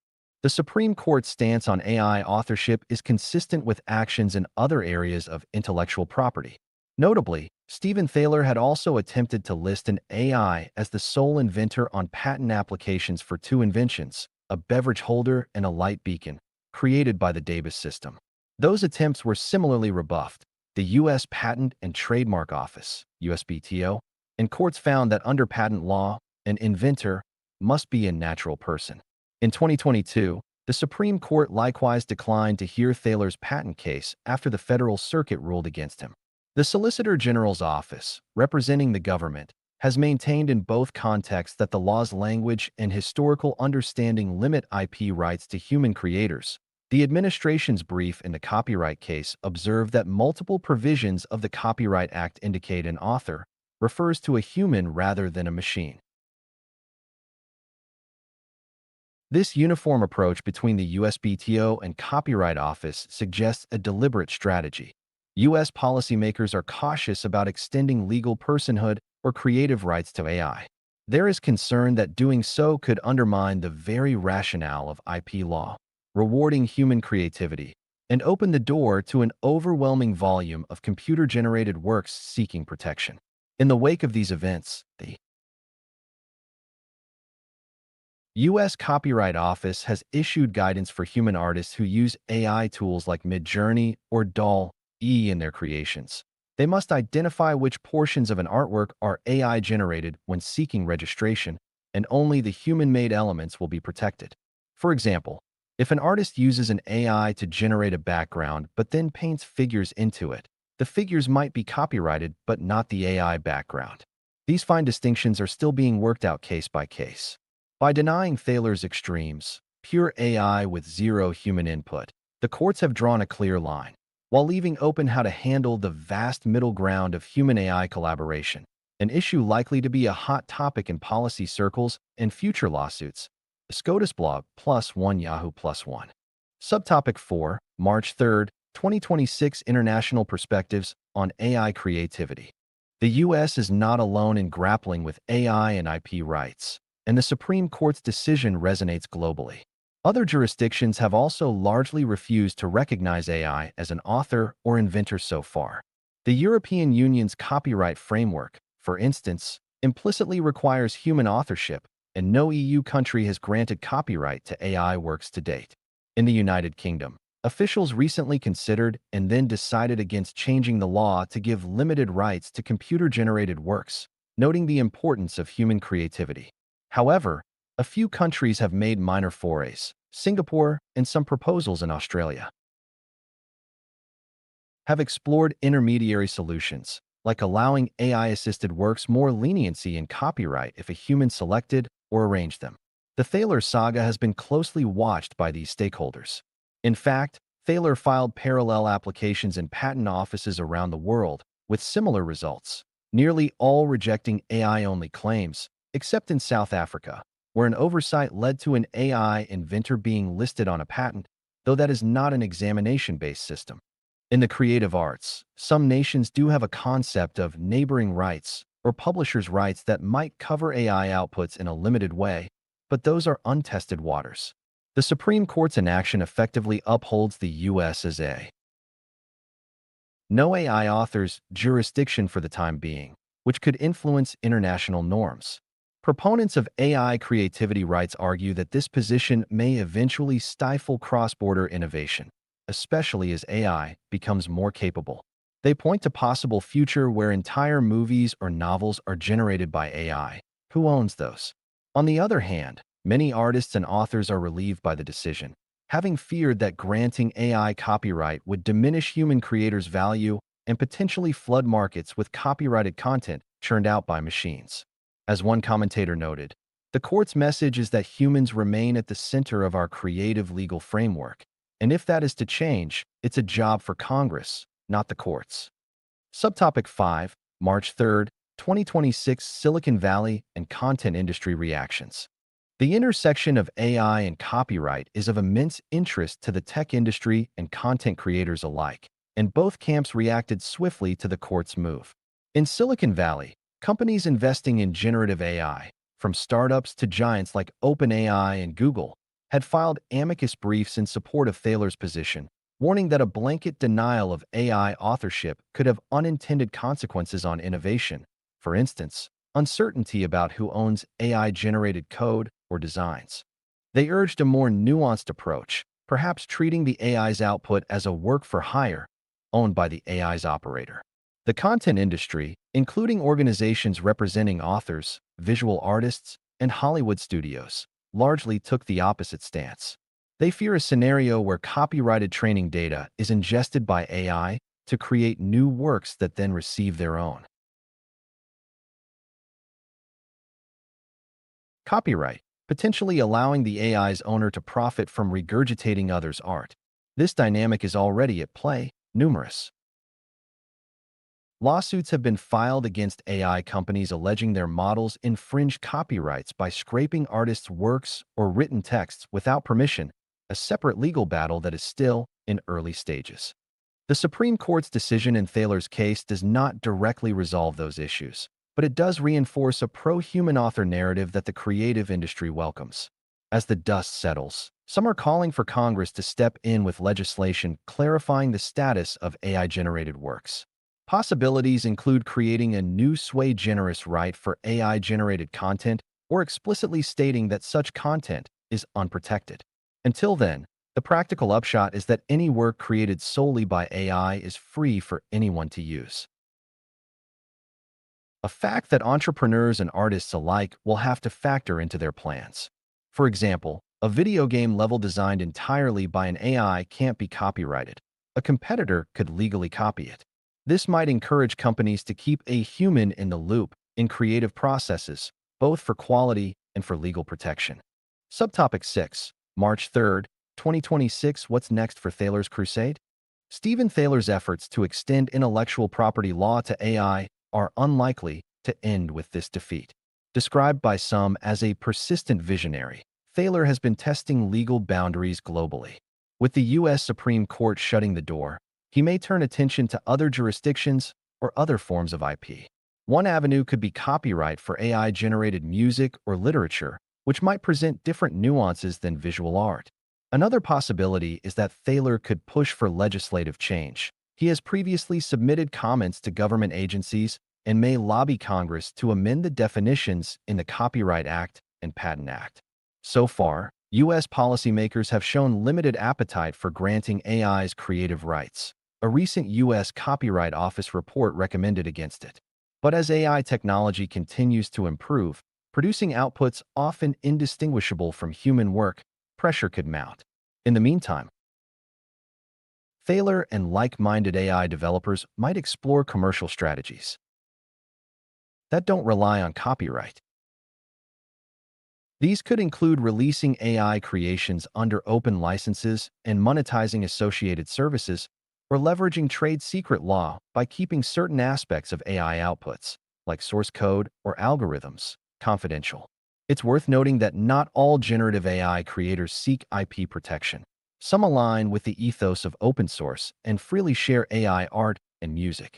Speaker 1: The Supreme Court's stance on AI authorship is consistent with actions in other areas of intellectual property. Notably, Stephen Thaler had also attempted to list an AI as the sole inventor on patent applications for two inventions, a beverage holder and a light beacon, created by the Davis system. Those attempts were similarly rebuffed. The U.S. Patent and Trademark Office, USPTO, and courts found that under patent law, an inventor must be a natural person. In 2022, the Supreme Court likewise declined to hear Thaler's patent case after the Federal Circuit ruled against him. The Solicitor General's Office, representing the government, has maintained in both contexts that the law's language and historical understanding limit IP rights to human creators. The administration's brief in the copyright case observed that multiple provisions of the Copyright Act indicate an author refers to a human rather than a machine. This uniform approach between the USPTO and Copyright Office suggests a deliberate strategy. U.S. policymakers are cautious about extending legal personhood or creative rights to AI. There is concern that doing so could undermine the very rationale of IP law, rewarding human creativity, and open the door to an overwhelming volume of computer-generated works seeking protection. In the wake of these events, the U.S. Copyright Office has issued guidance for human artists who use AI tools like Midjourney or DALL-E in their creations. They must identify which portions of an artwork are AI-generated when seeking registration, and only the human-made elements will be protected. For example, if an artist uses an AI to generate a background but then paints figures into it, the figures might be copyrighted but not the AI background. These fine distinctions are still being worked out case by case. By denying Thaler's extremes, pure AI with zero human input, the courts have drawn a clear line, while leaving open how to handle the vast middle ground of human-AI collaboration, an issue likely to be a hot topic in policy circles and future lawsuits. The SCOTUS blog, +1 Yahoo +1. Subtopic 4, March 3, 2026 International Perspectives on AI Creativity. The U.S. is not alone in grappling with AI and IP rights, and the Supreme Court's decision resonates globally. Other jurisdictions have also largely refused to recognize AI as an author or inventor so far. The European Union's copyright framework, for instance, implicitly requires human authorship, and no EU country has granted copyright to AI works to date. In the United Kingdom, officials recently considered and then decided against changing the law to give limited rights to computer-generated works, noting the importance of human creativity. However, a few countries have made minor forays, Singapore and some proposals in Australia have explored intermediary solutions, like allowing AI-assisted works more leniency in copyright if a human selected or arranged them. The Thaler saga has been closely watched by these stakeholders. In fact, Thaler filed parallel applications in patent offices around the world with similar results, nearly all rejecting AI-only claims, except in South Africa, where an oversight led to an AI inventor being listed on a patent, though that is not an examination-based system. In the creative arts, some nations do have a concept of neighboring rights or publishers' rights that might cover AI outputs in a limited way, but those are untested waters. The Supreme Court's inaction effectively upholds the U.S. as a no AI authors jurisdiction for the time being, which could influence international norms. Proponents of AI creativity rights argue that this position may eventually stifle cross-border innovation, especially as AI becomes more capable. They point to possible future where entire movies or novels are generated by AI. Who owns those? On the other hand, many artists and authors are relieved by the decision, having feared that granting AI copyright would diminish human creators' value and potentially flood markets with copyrighted content churned out by machines. As one commentator noted, the court's message is that humans remain at the center of our creative legal framework, and if that is to change, it's a job for Congress, not the courts. Subtopic 5, March 3, 2026 Silicon Valley and Content Industry Reactions. The intersection of AI and copyright is of immense interest to the tech industry and content creators alike, and both camps reacted swiftly to the court's move. In Silicon Valley, companies investing in generative AI, from startups to giants like OpenAI and Google, had filed amicus briefs in support of Thaler's position, warning that a blanket denial of AI authorship could have unintended consequences on innovation. For instance, uncertainty about who owns AI-generated code or designs. They urged a more nuanced approach, perhaps treating the AI's output as a work for hire, owned by the AI's operator. The content industry, including organizations representing authors, visual artists, and Hollywood studios, largely took the opposite stance. They fear a scenario where copyrighted training data is ingested by AI to create new works that then receive their own Copyright, potentially allowing the AI's owner to profit from regurgitating others' art. This dynamic is already at play. Numerous lawsuits have been filed against AI companies alleging their models infringe copyrights by scraping artists' works or written texts without permission, a separate legal battle that is still in early stages. The Supreme Court's decision in Thaler's case does not directly resolve those issues, but it does reinforce a pro-human author narrative that the creative industry welcomes. As the dust settles, some are calling for Congress to step in with legislation clarifying the status of AI-generated works. Possibilities include creating a new sui generis right for AI-generated content or explicitly stating that such content is unprotected. Until then, the practical upshot is that any work created solely by AI is free for anyone to use. A fact that entrepreneurs and artists alike will have to factor into their plans. For example, a video game level designed entirely by an AI can't be copyrighted. A competitor could legally copy it. This might encourage companies to keep a human in the loop in creative processes, both for quality and for legal protection. Subtopic 6, March 3rd, 2026. What's next for Thaler's crusade? Stephen Thaler's efforts to extend intellectual property law to AI are unlikely to end with this defeat. Described by some as a persistent visionary, Thaler has been testing legal boundaries globally. With the U.S. Supreme Court shutting the door, he may turn attention to other jurisdictions or other forms of IP. One avenue could be copyright for AI-generated music or literature, which might present different nuances than visual art. Another possibility is that Thaler could push for legislative change. He has previously submitted comments to government agencies and may lobby Congress to amend the definitions in the Copyright Act and Patent Act. So far, U.S. policymakers have shown limited appetite for granting AI's creative rights. A recent U.S. Copyright Office report recommended against it. But as AI technology continues to improve, producing outputs often indistinguishable from human work, pressure could mount. In the meantime, Thaler and like-minded AI developers might explore commercial strategies that don't rely on copyright. These could include releasing AI creations under open licenses and monetizing associated services, or leveraging trade secret law by keeping certain aspects of AI outputs, like source code or algorithms, confidential. It's worth noting that not all generative AI creators seek IP protection. Some align with the ethos of open source and freely share AI art and music.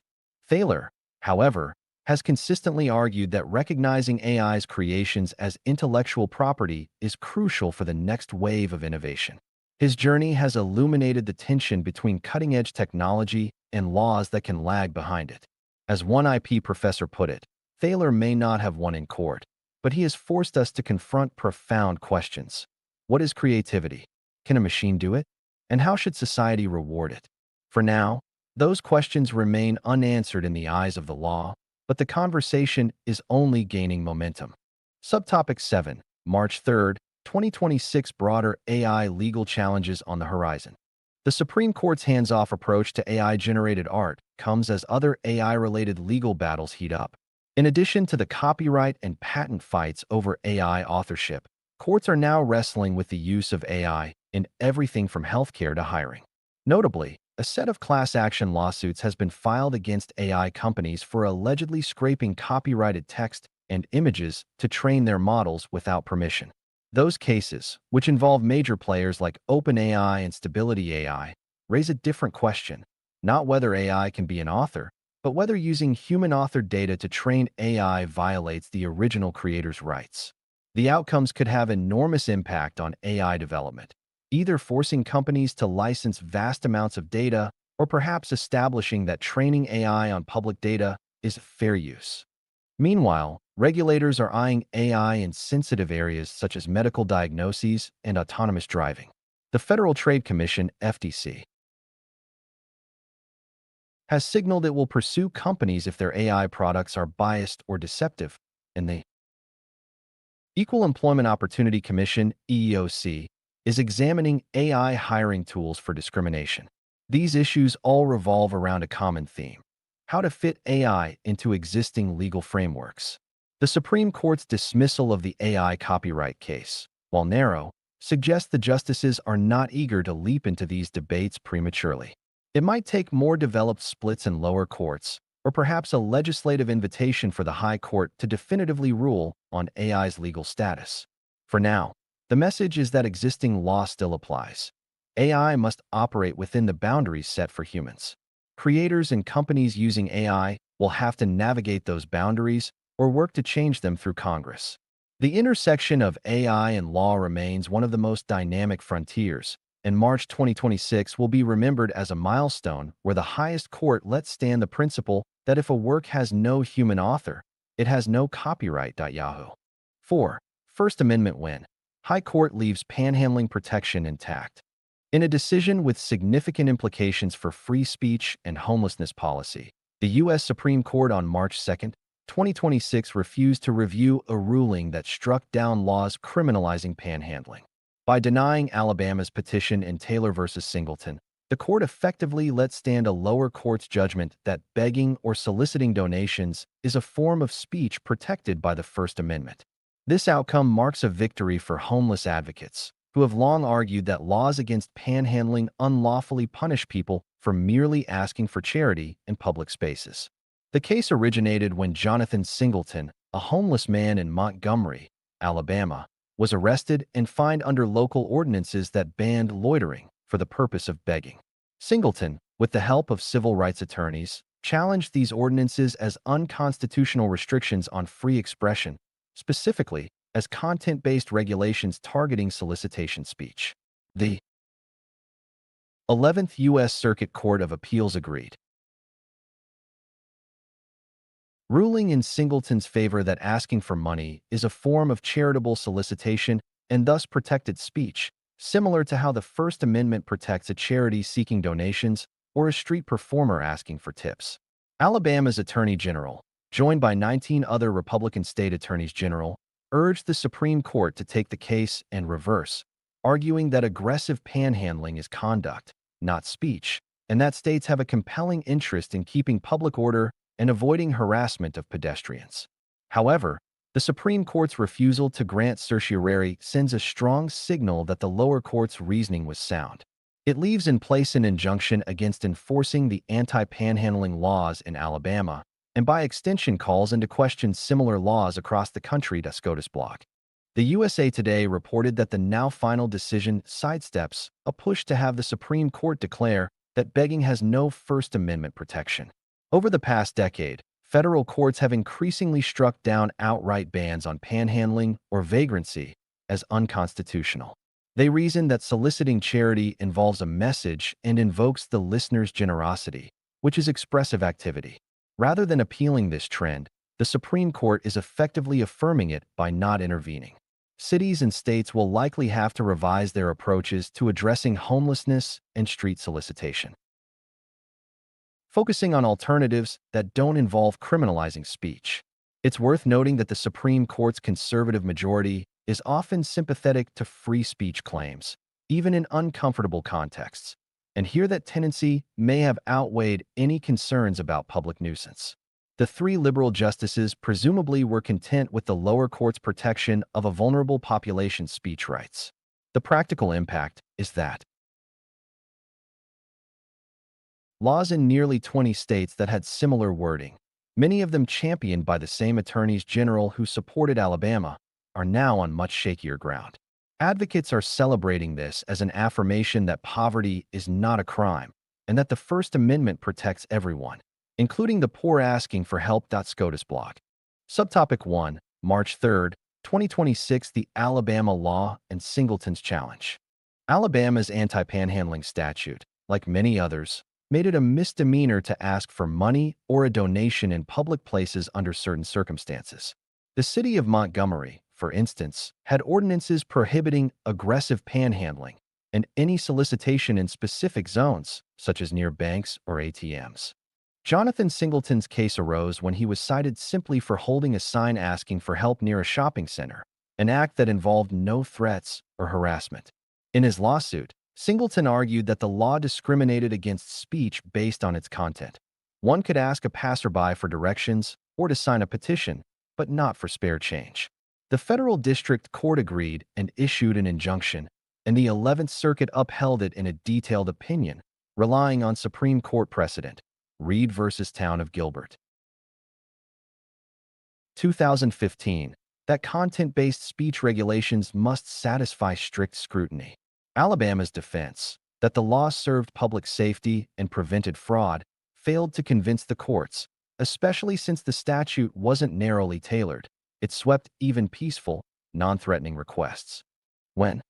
Speaker 1: Thaler, however, has consistently argued that recognizing AI's creations as intellectual property is crucial for the next wave of innovation. His journey has illuminated the tension between cutting-edge technology and laws that can lag behind it. As one IP professor put it, Thaler may not have won in court, but he has forced us to confront profound questions. What is creativity? Can a machine do it? And how should society reward it? For now, those questions remain unanswered in the eyes of the law, but the conversation is only gaining momentum. Subtopic 7, March 3rd, 2026. Broader AI legal challenges on the horizon. The Supreme Court's hands-off approach to AI-generated art comes as other AI-related legal battles heat up. In addition to the copyright and patent fights over AI authorship, courts are now wrestling with the use of AI in everything from healthcare to hiring. Notably, a set of class action lawsuits has been filed against AI companies for allegedly scraping copyrighted text and images to train their models without permission. Those cases, which involve major players like OpenAI and Stability AI, raise a different question, not whether AI can be an author, but whether using human-authored data to train AI violates the original creator's rights. The outcomes could have enormous impact on AI development, either forcing companies to license vast amounts of data or perhaps establishing that training AI on public data is fair use. Meanwhile, regulators are eyeing AI in sensitive areas such as medical diagnoses and autonomous driving. The Federal Trade Commission, FTC, has signaled it will pursue companies if their AI products are biased or deceptive, and the Equal Employment Opportunity Commission, EEOC, is examining AI hiring tools for discrimination. These issues all revolve around a common theme: how to fit AI into existing legal frameworks. The Supreme Court's dismissal of the AI copyright case, while narrow, suggests the justices are not eager to leap into these debates prematurely. It might take more developed splits in lower courts, or perhaps a legislative invitation for the High Court to definitively rule on AI's legal status. For now, the message is that existing law still applies. AI must operate within the boundaries set for humans. Creators and companies using AI will have to navigate those boundaries or work to change them through Congress. The intersection of AI and law remains one of the most dynamic frontiers, and March 2026 will be remembered as a milestone where the highest court lets stand the principle that if a work has no human author, it has no copyright. Yahoo. 4. First Amendment win. High Court leaves panhandling protection intact. In a decision with significant implications for free speech and homelessness policy, the U.S. Supreme Court on March 2, 2026 refused to review a ruling that struck down laws criminalizing panhandling. By denying Alabama's petition in Taylor v. Singleton, the court effectively let stand a lower court's judgment that begging or soliciting donations is a form of speech protected by the First Amendment. This outcome marks a victory for homeless advocates, who have long argued that laws against panhandling unlawfully punish people for merely asking for charity in public spaces. The case originated when Jonathan Singleton, a homeless man in Montgomery, Alabama, was arrested and fined under local ordinances that banned loitering for the purpose of begging. Singleton, with the help of civil rights attorneys, challenged these ordinances as unconstitutional restrictions on free expression, specifically as content-based regulations targeting solicitation speech. The 11th U.S. Circuit Court of Appeals agreed, ruling in Singleton's favor that asking for money is a form of charitable solicitation and thus protected speech, similar to how the First Amendment protects a charity seeking donations or a street performer asking for tips. Alabama's Attorney General, joined by 19 other Republican state attorneys general, urged the Supreme Court to take the case and reverse, arguing that aggressive panhandling is conduct, not speech, and that states have a compelling interest in keeping public order and avoiding harassment of pedestrians. However, the Supreme Court's refusal to grant certiorari sends a strong signal that the lower court's reasoning was sound. It leaves in place an injunction against enforcing the anti-panhandling laws in Alabama, and by extension calls into question similar laws across the country. SCOTUS blog. The USA Today reported that the now final decision sidesteps a push to have the Supreme Court declare that begging has no First Amendment protection. Over the past decade, federal courts have increasingly struck down outright bans on panhandling or vagrancy as unconstitutional. They reason that soliciting charity involves a message and invokes the listener's generosity, which is expressive activity. Rather than appealing this trend, the Supreme Court is effectively affirming it by not intervening. Cities and states will likely have to revise their approaches to addressing homelessness and street solicitation, focusing on alternatives that don't involve criminalizing speech. It's worth noting that the Supreme Court's conservative majority is often sympathetic to free speech claims, even in uncomfortable contexts, and here that tendency may have outweighed any concerns about public nuisance. The three liberal justices presumably were content with the lower court's protection of a vulnerable population's speech rights. The practical impact is that laws in nearly 20 states that had similar wording, many of them championed by the same attorneys general who supported Alabama, are now on much shakier ground. Advocates are celebrating this as an affirmation that poverty is not a crime and that the First Amendment protects everyone, including the poor asking for help. SCOTUS blog. Subtopic 1, March 3, 2026. The Alabama Law and Singleton's Challenge. Alabama's anti-panhandling statute, like many others, made it a misdemeanor to ask for money or a donation in public places under certain circumstances. The city of Montgomery, for instance, had ordinances prohibiting aggressive panhandling and any solicitation in specific zones, such as near banks or ATMs. Jonathan Singleton's case arose when he was cited simply for holding a sign asking for help near a shopping center, an act that involved no threats or harassment. In his lawsuit, Singleton argued that the law discriminated against speech based on its content. One could ask a passerby for directions or to sign a petition, but not for spare change. The federal district court agreed and issued an injunction, and the 11th Circuit upheld it in a detailed opinion, relying on Supreme Court precedent, Reed v. Town of Gilbert. 2015, that content-based speech regulations must satisfy strict scrutiny. Alabama's defense, that the law served public safety and prevented fraud, failed to convince the courts, especially since the statute wasn't narrowly tailored. It swept even peaceful, non-threatening requests. When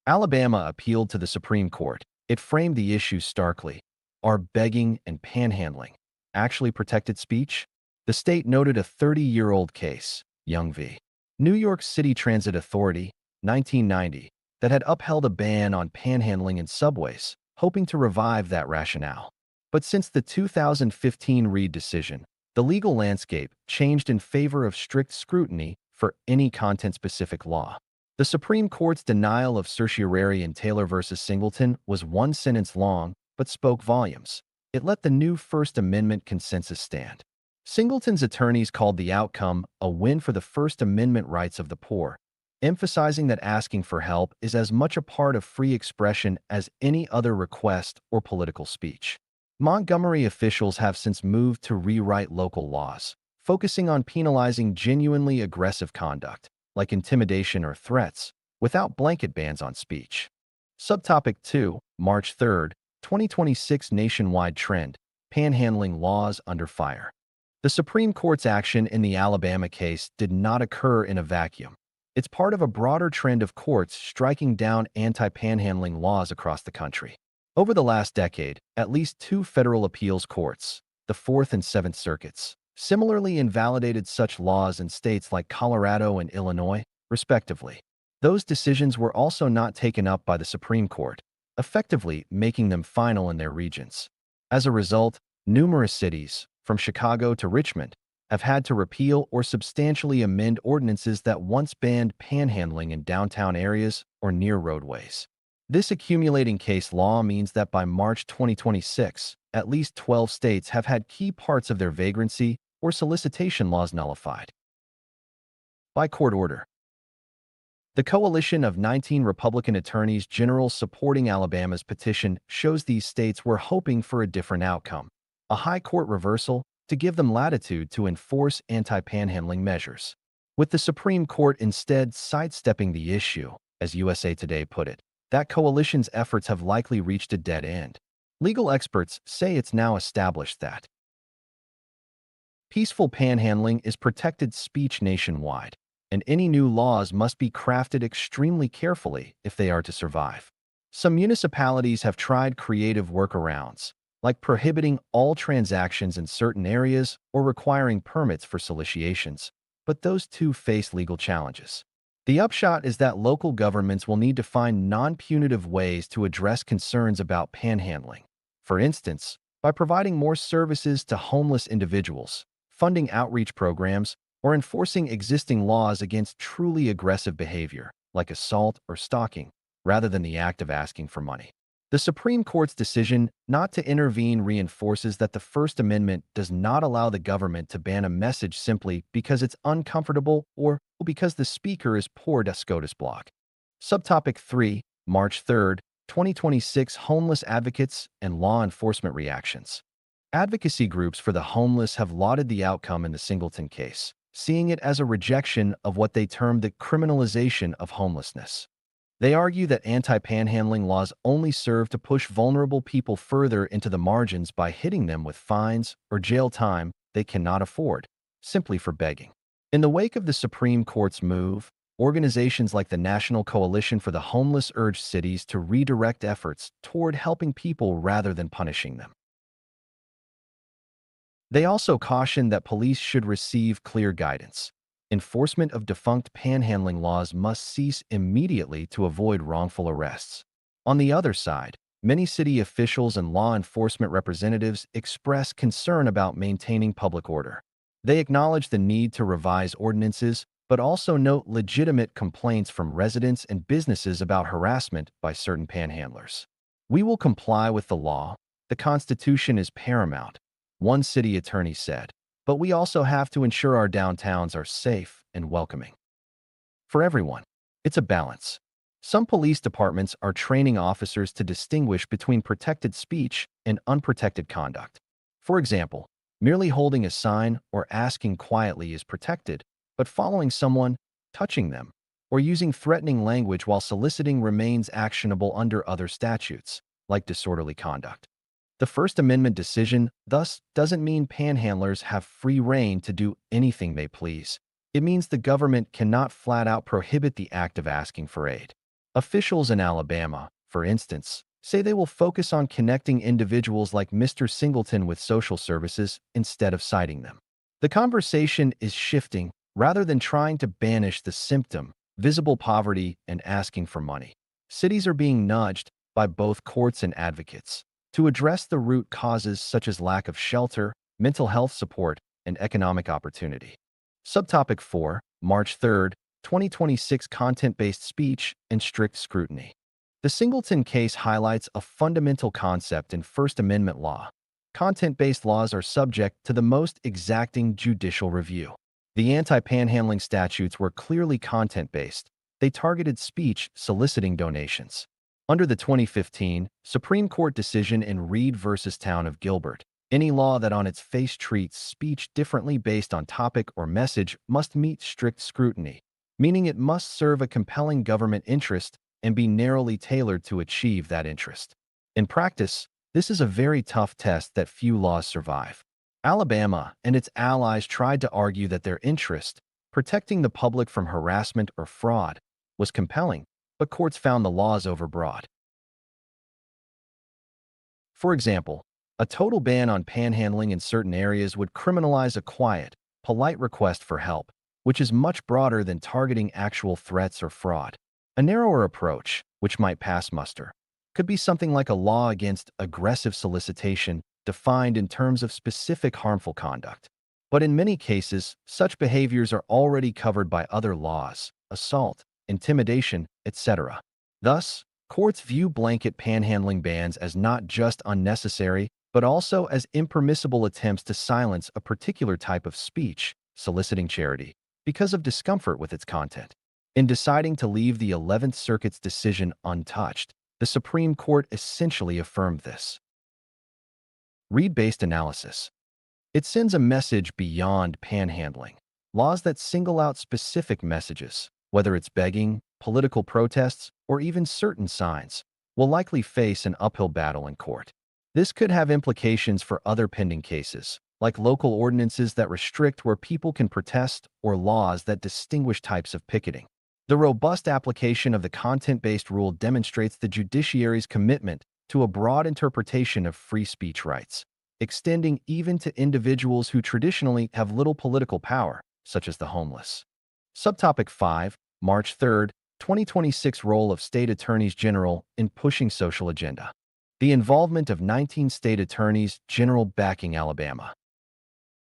Speaker 1: Alabama appealed to the Supreme Court, it framed the issue starkly. Are begging and panhandling actually protected speech? The state noted a 30-year-old case, Young v. New York City Transit Authority, 1990, that had upheld a ban on panhandling in subways, hoping to revive that rationale. But since the 2015 Reed decision, the legal landscape changed in favor of strict scrutiny for any content-specific law. The Supreme Court's denial of certiorari in Taylor v. Singleton was one sentence long, but spoke volumes. It let the new First Amendment consensus stand. Singleton's attorneys called the outcome a win for the First Amendment rights of the poor, emphasizing that asking for help is as much a part of free expression as any other request or political speech. Montgomery officials have since moved to rewrite local laws, focusing on penalizing genuinely aggressive conduct, like intimidation or threats, without blanket bans on speech. Subtopic 2, March 3, 2026 nationwide trend, panhandling laws under fire. The Supreme Court's action in the Alabama case did not occur in a vacuum. It's part of a broader trend of courts striking down anti-panhandling laws across the country. Over the last decade, at least two federal appeals courts, the Fourth and Seventh Circuits, similarly invalidated such laws in states like Colorado and Illinois, respectively. Those decisions were also not taken up by the Supreme Court, effectively making them final in their regions. As a result, numerous cities, from Chicago to Richmond, have had to repeal or substantially amend ordinances that once banned panhandling in downtown areas or near roadways. This accumulating case law means that by March 2026, at least 12 states have had key parts of their vagrancy or solicitation laws nullified. By court order. The coalition of 19 Republican attorneys general supporting Alabama's petition shows these states were hoping for a different outcome, a high court reversal to give them latitude to enforce anti-panhandling measures. With the Supreme Court instead sidestepping the issue, as USA Today put it, that coalition's efforts have likely reached a dead end. Legal experts say it's now established that peaceful panhandling is protected speech nationwide, and any new laws must be crafted extremely carefully if they are to survive. Some municipalities have tried creative workarounds, like prohibiting all transactions in certain areas or requiring permits for solicitations, but those too face legal challenges. The upshot is that local governments will need to find non-punitive ways to address concerns about panhandling. For instance, by providing more services to homeless individuals, funding outreach programs, or enforcing existing laws against truly aggressive behavior, like assault or stalking, rather than the act of asking for money. The Supreme Court's decision not to intervene reinforces that the First Amendment does not allow the government to ban a message simply because it's uncomfortable or because the speaker is poor SCOTUS block. Subtopic 3, March 3, 2026 Homeless advocates and law enforcement reactions. Advocacy groups for the homeless have lauded the outcome in the Singleton case, seeing it as a rejection of what they term the criminalization of homelessness. They argue that anti-panhandling laws only serve to push vulnerable people further into the margins by hitting them with fines or jail time they cannot afford, simply for begging. In the wake of the Supreme Court's move, organizations like the National Coalition for the Homeless urged cities to redirect efforts toward helping people rather than punishing them. They also cautioned that police should receive clear guidance. Enforcement of defunct panhandling laws must cease immediately to avoid wrongful arrests. On the other side, many city officials and law enforcement representatives express concern about maintaining public order. They acknowledge the need to revise ordinances, but also note legitimate complaints from residents and businesses about harassment by certain panhandlers. "We will comply with the law. The Constitution is paramount," one city attorney said. but we also have to ensure our downtowns are safe and welcoming for everyone. It's a balance. Some police departments are training officers to distinguish between protected speech and unprotected conduct. For example, merely holding a sign or asking quietly is protected, but following someone, touching them, or using threatening language while soliciting remains actionable under other statutes, like disorderly conduct. The First Amendment decision, thus, doesn't mean panhandlers have free rein to do anything they please. It means the government cannot flat out prohibit the act of asking for aid. Officials in Alabama, for instance, say they will focus on connecting individuals like Mr. Singleton with social services instead of citing them. The conversation is shifting rather than trying to banish the symptom, visible poverty, and asking for money. Cities are being nudged by both courts and advocates to address the root causes such as lack of shelter, mental health support, and economic opportunity. Subtopic 4, March 3, 2026 Content-based speech and strict scrutiny. The Singleton case highlights a fundamental concept in First Amendment law. Content-based laws are subject to the most exacting judicial review. The anti-panhandling statutes were clearly content-based. They targeted speech soliciting donations. Under the 2015 Supreme Court decision in Reed v. Town of Gilbert, any law that on its face treats speech differently based on topic or message must meet strict scrutiny, meaning it must serve a compelling government interest and be narrowly tailored to achieve that interest. In practice, this is a very tough test that few laws survive. Alabama and its allies tried to argue that their interest, protecting the public from harassment or fraud, was compelling, but courts found the laws overbroad. For example, a total ban on panhandling in certain areas would criminalize a quiet, polite request for help, which is much broader than targeting actual threats or fraud. A narrower approach, which might pass muster, could be something like a law against aggressive solicitation defined in terms of specific harmful conduct. But in many cases, such behaviors are already covered by other laws, assault, intimidation, etc. Thus, courts view blanket panhandling bans as not just unnecessary, but also as impermissible attempts to silence a particular type of speech, soliciting charity, because of discomfort with its content. In deciding to leave the 11th Circuit's decision untouched, the Supreme Court essentially affirmed this. Reed-based analysis. It sends a message beyond panhandling. Laws that single out specific messages, whether it's begging, political protests, or even certain signs, will likely face an uphill battle in court. This could have implications for other pending cases, like local ordinances that restrict where people can protest or laws that distinguish types of picketing. The robust application of the content-based rule demonstrates the judiciary's commitment to a broad interpretation of free speech rights, extending even to individuals who traditionally have little political power, such as the homeless. Subtopic 5, March 3, 2026 Role of State Attorneys General in Pushing Social Agenda. The involvement of 19 state attorneys general backing Alabama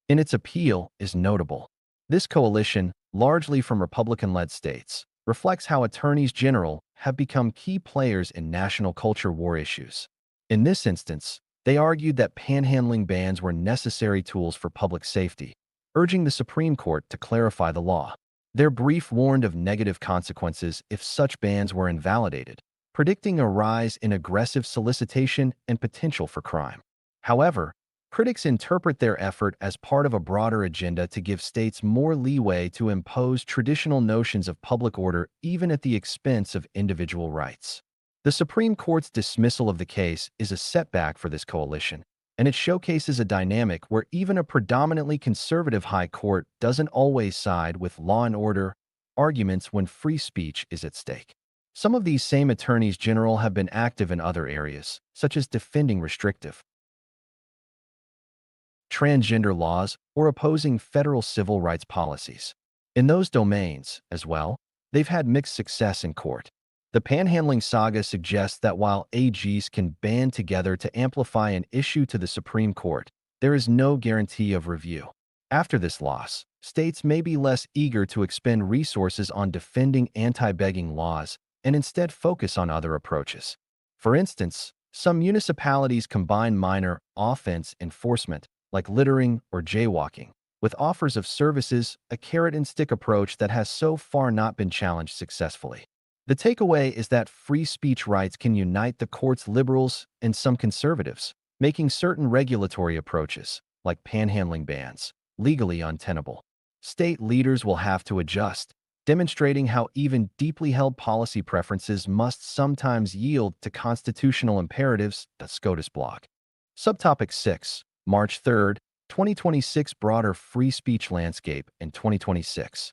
Speaker 1: in its appeal is notable. This coalition, largely from Republican-led states, reflects how attorneys general have become key players in national culture war issues. In this instance, they argued that panhandling bans were necessary tools for public safety, urging the Supreme Court to clarify the law. Their brief warned of negative consequences if such bans were invalidated, predicting a rise in aggressive solicitation and potential for crime. However, critics interpret their effort as part of a broader agenda to give states more leeway to impose traditional notions of public order even at the expense of individual rights. The Supreme Court's dismissal of the case is a setback for this coalition, and it showcases a dynamic where even a predominantly conservative high court doesn't always side with law and order arguments when free speech is at stake. Some of these same attorneys general have been active in other areas, such as defending restrictive transgender laws or opposing federal civil rights policies. In those domains, as well, they've had mixed success in court. The panhandling saga suggests that while AGs can band together to amplify an issue to the Supreme Court, there is no guarantee of review. After this loss, states may be less eager to expend resources on defending anti-begging laws and instead focus on other approaches. For instance, some municipalities combine minor offense enforcement, like littering or jaywalking, with offers of services, a carrot-and-stick approach that has so far not been challenged successfully. The takeaway is that free speech rights can unite the court's liberals and some conservatives, making certain regulatory approaches, like panhandling bans, legally untenable. State leaders will have to adjust, demonstrating how even deeply held policy preferences must sometimes yield to constitutional imperatives that SCOTUS block. Subtopic 6, March 3, 2026 Broader free speech landscape in 2026.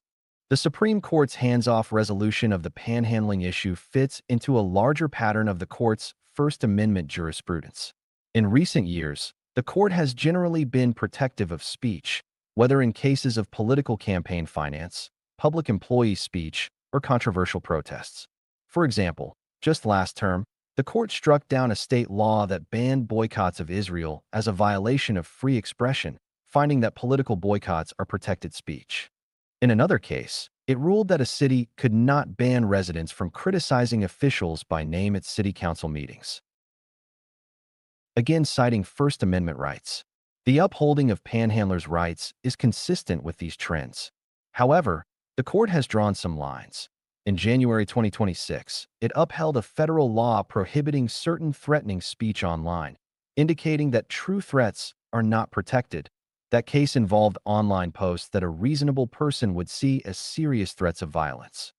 Speaker 1: The Supreme Court's hands-off resolution of the panhandling issue fits into a larger pattern of the court's First Amendment jurisprudence. In recent years, the court has generally been protective of speech, whether in cases of political campaign finance, public employee speech, or controversial protests. For example, just last term, the court struck down a state law that banned boycotts of Israel as a violation of free expression, finding that political boycotts are protected speech. In another case, it ruled that a city could not ban residents from criticizing officials by name at city council meetings. Again, citing First Amendment rights. The upholding of panhandlers' rights is consistent with these trends. However, the court has drawn some lines. In January 2026, it upheld a federal law prohibiting certain threatening speech online, indicating that true threats are not protected. That case involved online posts that a reasonable person would see as serious threats of violence.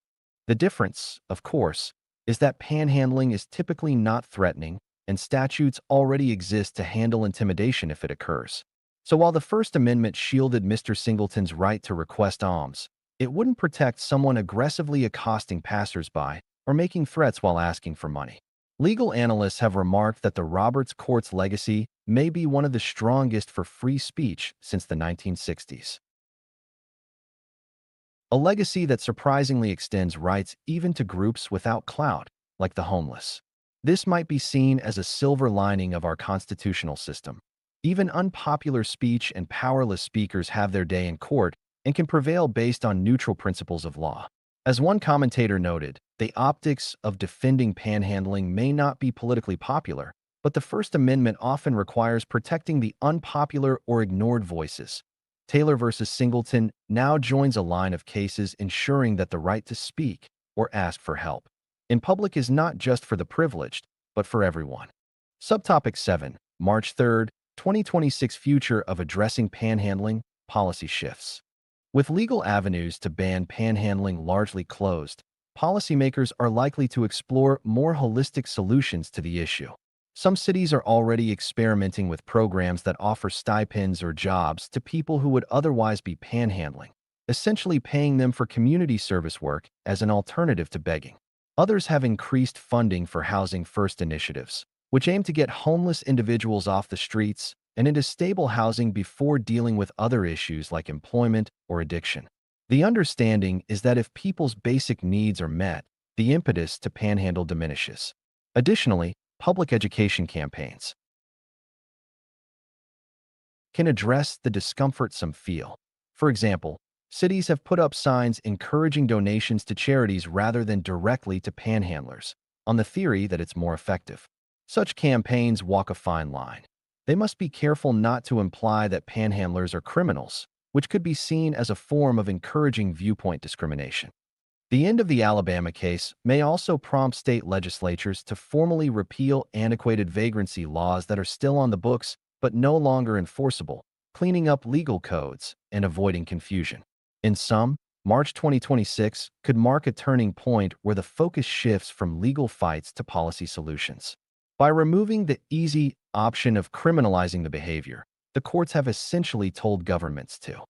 Speaker 1: The difference, of course, is that panhandling is typically not threatening, and statutes already exist to handle intimidation if it occurs. So while the First Amendment shielded Mr. Singleton's right to request alms, it wouldn't protect someone aggressively accosting passersby or making threats while asking for money. Legal analysts have remarked that the Roberts Court's legacy may be one of the strongest for free speech since the 1960s. A legacy that surprisingly extends rights even to groups without clout, like the homeless. This might be seen as a silver lining of our constitutional system. Even unpopular speech and powerless speakers have their day in court and can prevail based on neutral principles of law. As one commentator noted, the optics of defending panhandling may not be politically popular, but the First Amendment often requires protecting the unpopular or ignored voices. Taylor versus Singleton now joins a line of cases ensuring that the right to speak or ask for help in public is not just for the privileged, but for everyone. Subtopic 7, March 3, 2026 Future of Addressing Panhandling, Policy Shifts. With legal avenues to ban panhandling largely closed, policymakers are likely to explore more holistic solutions to the issue. Some cities are already experimenting with programs that offer stipends or jobs to people who would otherwise be panhandling, essentially paying them for community service work as an alternative to begging. Others have increased funding for Housing First initiatives, which aim to get homeless individuals off the streets and into stable housing before dealing with other issues like employment or addiction. The understanding is that if people's basic needs are met, the impetus to panhandle diminishes. Additionally, public education campaigns can address the discomfort some feel. For example, cities have put up signs encouraging donations to charities rather than directly to panhandlers, on the theory that it's more effective. Such campaigns walk a fine line. They must be careful not to imply that panhandlers are criminals, which could be seen as a form of encouraging viewpoint discrimination. The end of the Alabama case may also prompt state legislatures to formally repeal antiquated vagrancy laws that are still on the books but no longer enforceable, cleaning up legal codes and avoiding confusion. In sum, March 2026 could mark a turning point where the focus shifts from legal fights to policy solutions. By removing the easy option of criminalizing the behavior, the courts have essentially told governments to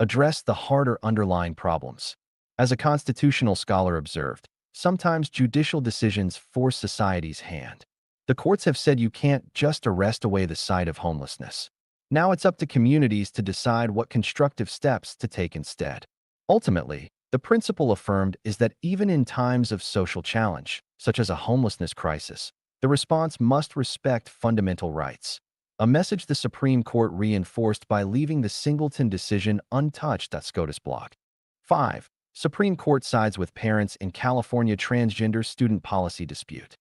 Speaker 1: address the harder underlying problems. As a constitutional scholar observed, sometimes judicial decisions force society's hand. The courts have said you can't just arrest away the sight of homelessness. Now it's up to communities to decide what constructive steps to take instead. Ultimately, the principle affirmed is that even in times of social challenge, such as a homelessness crisis, the response must respect fundamental rights. A message the Supreme Court reinforced by leaving the Singleton decision untouched at SCOTUS block. 5. Supreme Court sides with parents in California transgender student policy dispute.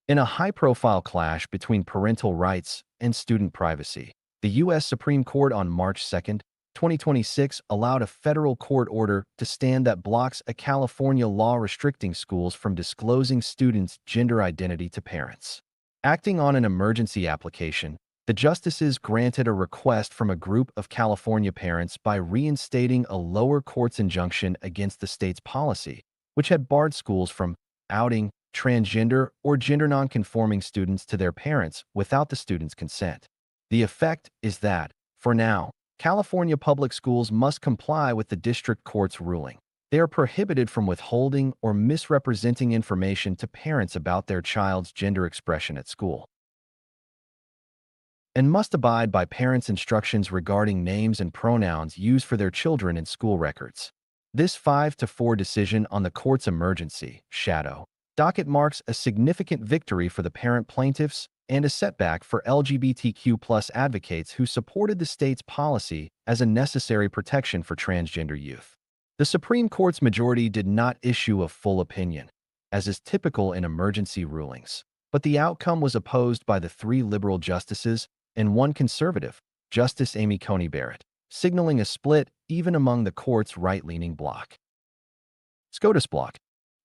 Speaker 1: In a high-profile clash between parental rights and student privacy, the U.S. Supreme Court on March 2 2026 allowed a federal court order to stand that blocks a California law restricting schools from disclosing students' gender identity to parents. Acting on an emergency application, the justices granted a request from a group of California parents by reinstating a lower court's injunction against the state's policy, which had barred schools from outing transgender or gender nonconforming students to their parents without the student's consent. The effect is that, for now, California public schools must comply with the district court's ruling. They are prohibited from withholding or misrepresenting information to parents about their child's gender expression at school, and must abide by parents' instructions regarding names and pronouns used for their children in school records. This 5-4 decision on the court's emergency shadow docket marks a significant victory for the parent plaintiffs and a setback for LGBTQ+ advocates who supported the state's policy as a necessary protection for transgender youth. The Supreme Court's majority did not issue a full opinion, as is typical in emergency rulings, but the outcome was opposed by the 3 liberal justices and 1 conservative, Justice Amy Coney Barrett, signaling a split even among the court's right-leaning bloc. SCOTUS bloc.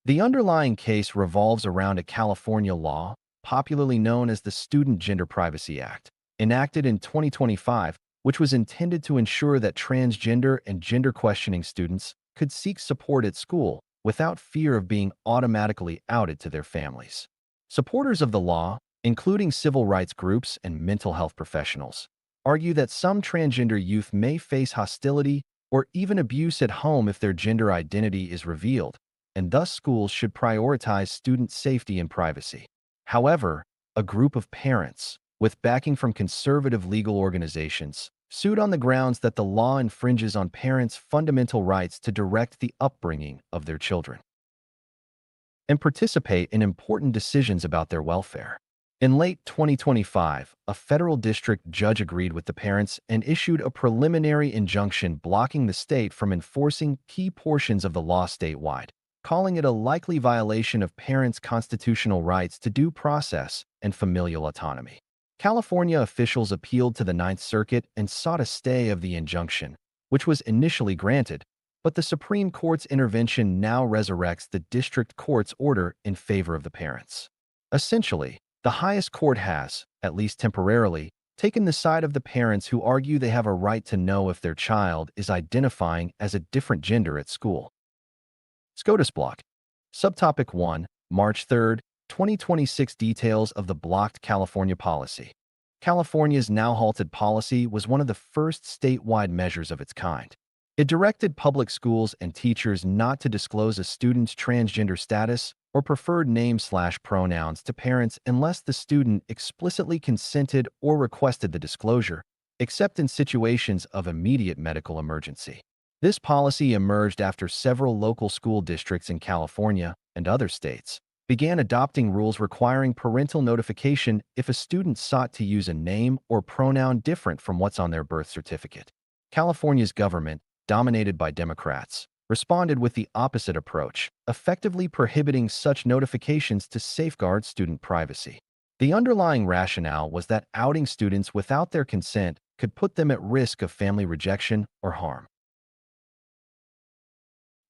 Speaker 1: The underlying case revolves around a California law, popularly known as the Student Gender Privacy Act, enacted in 2025, which was intended to ensure that transgender and gender-questioning students could seek support at school without fear of being automatically outed to their families. Supporters of the law, including civil rights groups and mental health professionals, argue that some transgender youth may face hostility or even abuse at home if their gender identity is revealed, and thus schools should prioritize student safety and privacy. However, a group of parents, with backing from conservative legal organizations, sued on the grounds that the law infringes on parents' fundamental rights to direct the upbringing of their children and participate in important decisions about their welfare. In late 2025, a federal district judge agreed with the parents and issued a preliminary injunction blocking the state from enforcing key portions of the law statewide, calling it a likely violation of parents' constitutional rights to due process and familial autonomy. California officials appealed to the Ninth Circuit and sought a stay of the injunction, which was initially granted, but the Supreme Court's intervention now resurrects the district court's order in favor of the parents. Essentially, the highest court has, at least temporarily, taken the side of the parents who argue they have a right to know if their child is identifying as a different gender at school. SCOTUS block. Subtopic 1, March 3, 2026 details of the blocked California policy. California's now halted policy was one of the first statewide measures of its kind. It directed public schools and teachers not to disclose a student's transgender status or preferred name/pronouns to parents unless the student explicitly consented or requested the disclosure, except in situations of immediate medical emergency. This policy emerged after several local school districts in California and other states began adopting rules requiring parental notification if a student sought to use a name or pronoun different from what's on their birth certificate. California's government, dominated by Democrats, responded with the opposite approach, effectively prohibiting such notifications to safeguard student privacy. The underlying rationale was that outing students without their consent could put them at risk of family rejection or harm.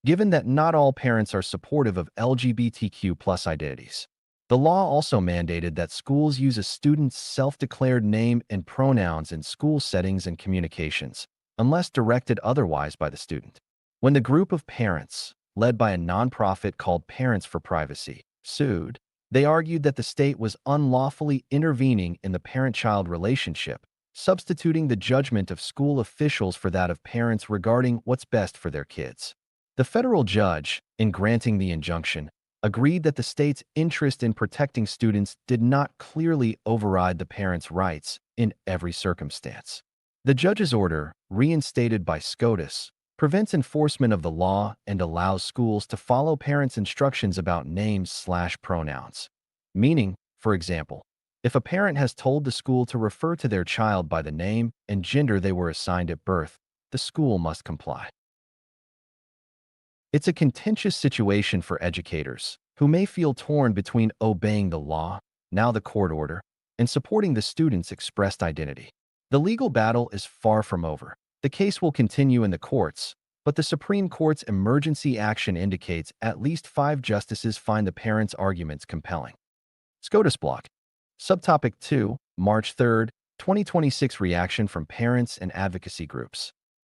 Speaker 1: Given that not all parents are supportive of LGBTQ+ identities, the law also mandated that schools use a student's self-declared name and pronouns in school settings and communications, unless directed otherwise by the student. When the group of parents, led by a nonprofit called Parents for Privacy, sued, they argued that the state was unlawfully intervening in the parent-child relationship, substituting the judgment of school officials for that of parents regarding what's best for their kids. The federal judge, in granting the injunction, agreed that the state's interest in protecting students did not clearly override the parents' rights in every circumstance. The judge's order, reinstated by SCOTUS, prevents enforcement of the law and allows schools to follow parents' instructions about names/pronouns. Meaning, for example, if a parent has told the school to refer to their child by the name and gender they were assigned at birth, the school must comply. It's a contentious situation for educators, who may feel torn between obeying the law, now the court order, and supporting the student's expressed identity. The legal battle is far from over. The case will continue in the courts, but the Supreme Court's emergency action indicates at least 5 justices find the parents' arguments compelling. SCOTUS block. Subtopic 2, March 3, 2026 reaction from parents and advocacy groups.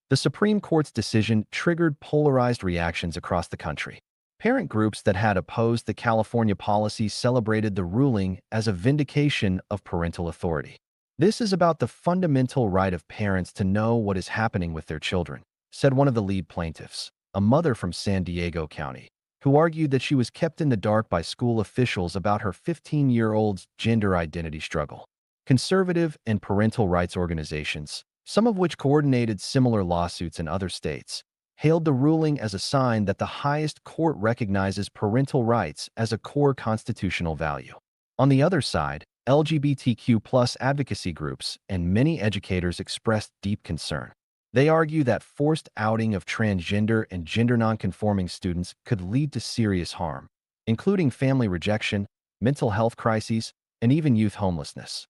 Speaker 1: The Supreme Court's decision triggered polarized reactions across the country. Parent groups that had opposed the California policy celebrated the ruling as a vindication of parental authority. This is about the fundamental right of parents to know what is happening with their children, said one of the lead plaintiffs, a mother from San Diego County, who argued that she was kept in the dark by school officials about her 15-year-old's gender identity struggle. Conservative and parental rights organizations, some of which coordinated similar lawsuits in other states, hailed the ruling as a sign that the highest court recognizes parental rights as a core constitutional value. On the other side, LGBTQ+ advocacy groups and many educators expressed deep concern. They argue that forced outing of transgender and gender nonconforming students could lead to serious harm, including family rejection, mental health crises, and even youth homelessness.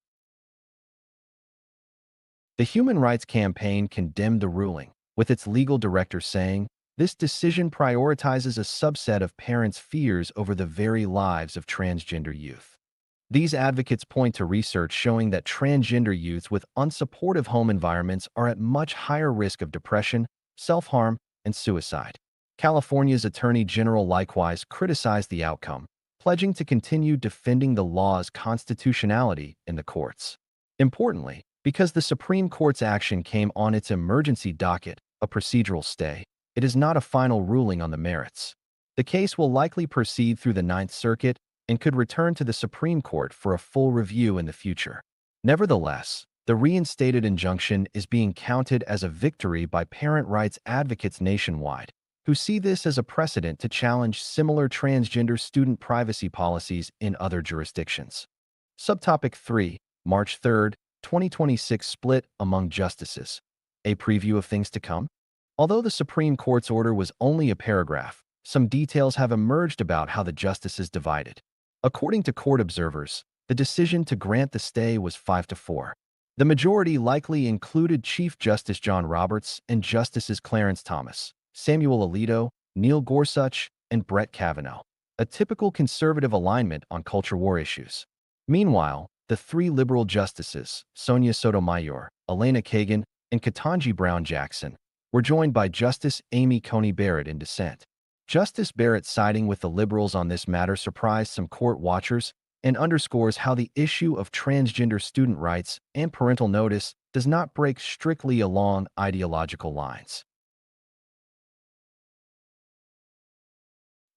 Speaker 1: The Human Rights Campaign condemned the ruling, with its legal director saying, "This decision prioritizes a subset of parents' fears over the very lives of transgender youth." These advocates point to research showing that transgender youths with unsupportive home environments are at much higher risk of depression, self-harm, and suicide. California's Attorney General likewise criticized the outcome, pledging to continue defending the law's constitutionality in the courts. Importantly, because the Supreme Court's action came on its emergency docket, a procedural stay, it is not a final ruling on the merits. The case will likely proceed through the Ninth Circuit and could return to the Supreme Court for a full review in the future. Nevertheless, the reinstated injunction is being counted as a victory by parent rights advocates nationwide, who see this as a precedent to challenge similar transgender student privacy policies in other jurisdictions. Subtopic 3, March 3, 2026 split among justices. A preview of things to come? Although the Supreme Court's order was only a paragraph, some details have emerged about how the justices divided. According to court observers, the decision to grant the stay was 5-4. The majority likely included Chief Justice John Roberts and Justices Clarence Thomas, Samuel Alito, Neil Gorsuch, and Brett Kavanaugh, a typical conservative alignment on culture war issues. Meanwhile, the 3 liberal justices, Sonia Sotomayor, Elena Kagan, and Ketanji Brown Jackson, were joined by Justice Amy Coney Barrett in dissent. Justice Barrett siding with the liberals on this matter surprised some court watchers and underscores how the issue of transgender student rights and parental notice does not break strictly along ideological lines.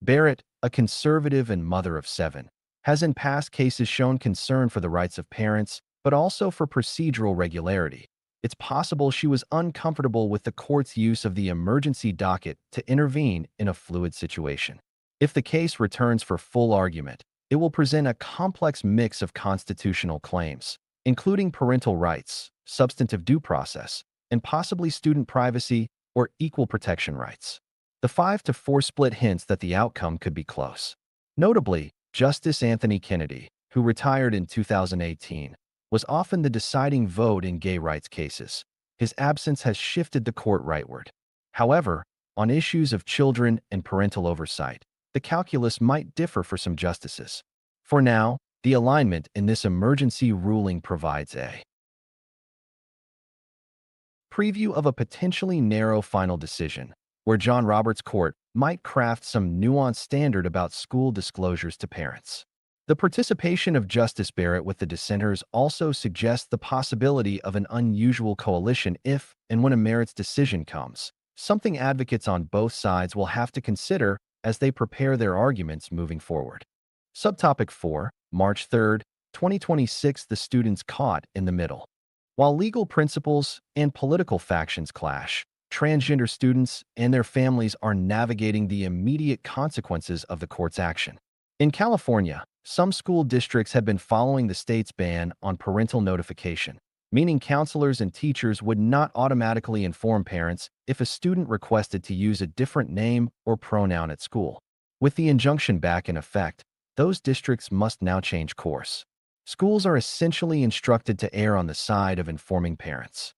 Speaker 1: Barrett, a conservative and mother of 7, has in past cases shown concern for the rights of parents, but also for procedural regularity. It's possible she was uncomfortable with the court's use of the emergency docket to intervene in a fluid situation. If the case returns for full argument, it will present a complex mix of constitutional claims, including parental rights, substantive due process, and possibly student privacy or equal protection rights. The 5-4 split hints that the outcome could be close. Notably, Justice Anthony Kennedy, who retired in 2018, was often the deciding vote in gay rights cases. His absence has shifted the court rightward. However, on issues of children and parental oversight, the calculus might differ for some justices. For now, the alignment in this emergency ruling provides a preview of a potentially narrow final decision, where John Roberts' court might craft some nuanced standard about school disclosures to parents. The participation of Justice Barrett with the dissenters also suggests the possibility of an unusual coalition if and when a merits decision comes, something advocates on both sides will have to consider as they prepare their arguments moving forward. Subtopic 4, March 3, 2026 The students caught in the middle. While legal principles and political factions clash, transgender students and their families are navigating the immediate consequences of the court's action. In California, some school districts have been following the state's ban on parental notification, meaning counselors and teachers would not automatically inform parents if a student requested to use a different name or pronoun at school. With the injunction back in effect, those districts must now change course. Schools are essentially instructed to err on the side of informing parents.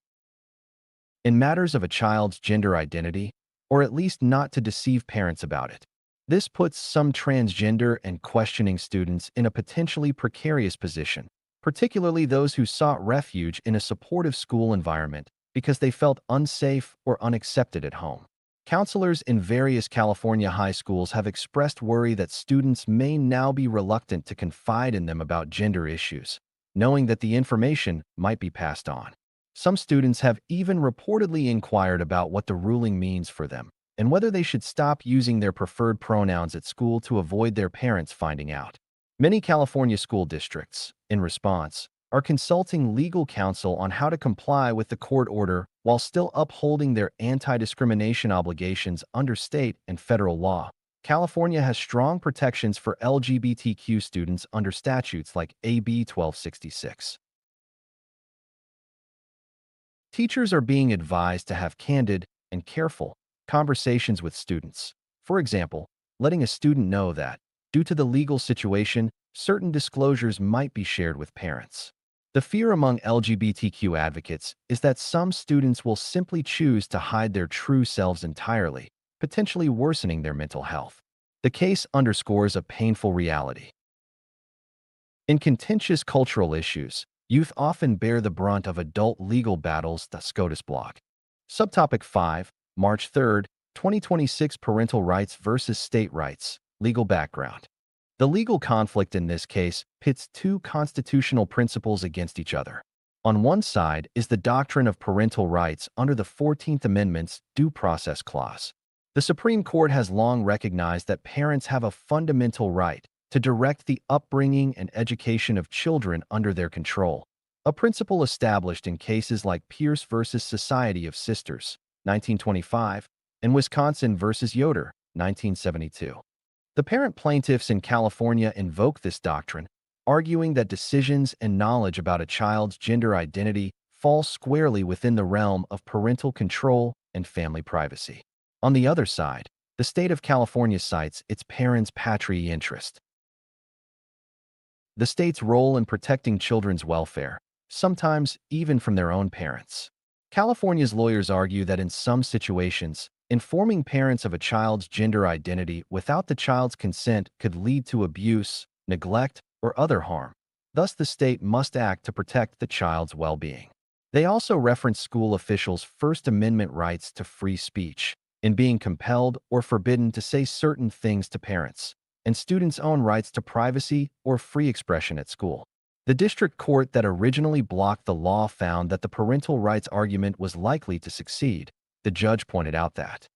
Speaker 1: in matters of a child's gender identity, or at least not to deceive parents about it. This puts some transgender and questioning students in a potentially precarious position, particularly those who sought refuge in a supportive school environment because they felt unsafe or unaccepted at home. Counselors in various California high schools have expressed worry that students may now be reluctant to confide in them about gender issues, knowing that the information might be passed on. Some students have even reportedly inquired about what the ruling means for them and whether they should stop using their preferred pronouns at school to avoid their parents finding out. Many California school districts, in response, are consulting legal counsel on how to comply with the court order while still upholding their anti-discrimination obligations under state and federal law. California has strong protections for LGBTQ students under statutes like AB 1266. Teachers are being advised to have candid and careful conversations with students. For example, letting a student know that, due to the legal situation, certain disclosures might be shared with parents. The fear among LGBTQ advocates is that some students will simply choose to hide their true selves entirely, potentially worsening their mental health. The case underscores a painful reality. In contentious cultural issues, youth often bear the brunt of adult legal battles. The SCOTUS block. Subtopic 5, March 3, 2026. Parental rights versus state rights. Legal background. The legal conflict in this case pits two constitutional principles against each other. On one side is the doctrine of parental rights under the 14th Amendment's Due Process Clause. The Supreme Court has long recognized that parents have a fundamental right to direct the upbringing and education of children under their control, a principle established in cases like Pierce v. Society of Sisters, 1925, and Wisconsin v. Yoder, 1972. The parent plaintiffs in California invoke this doctrine, arguing that decisions and knowledge about a child's gender identity fall squarely within the realm of parental control and family privacy. On the other side, the state of California cites its parents' patriae interest, the state's role in protecting children's welfare, sometimes even from their own parents. California's lawyers argue that in some situations, informing parents of a child's gender identity without the child's consent could lead to abuse, neglect, or other harm. Thus, the state must act to protect the child's well-being. They also reference school officials' First Amendment rights to free speech, in being compelled or forbidden to say certain things to parents, and students' own rights to privacy or free expression at school. The district court that originally blocked the law found that the parental rights argument was likely to succeed. The judge pointed out that,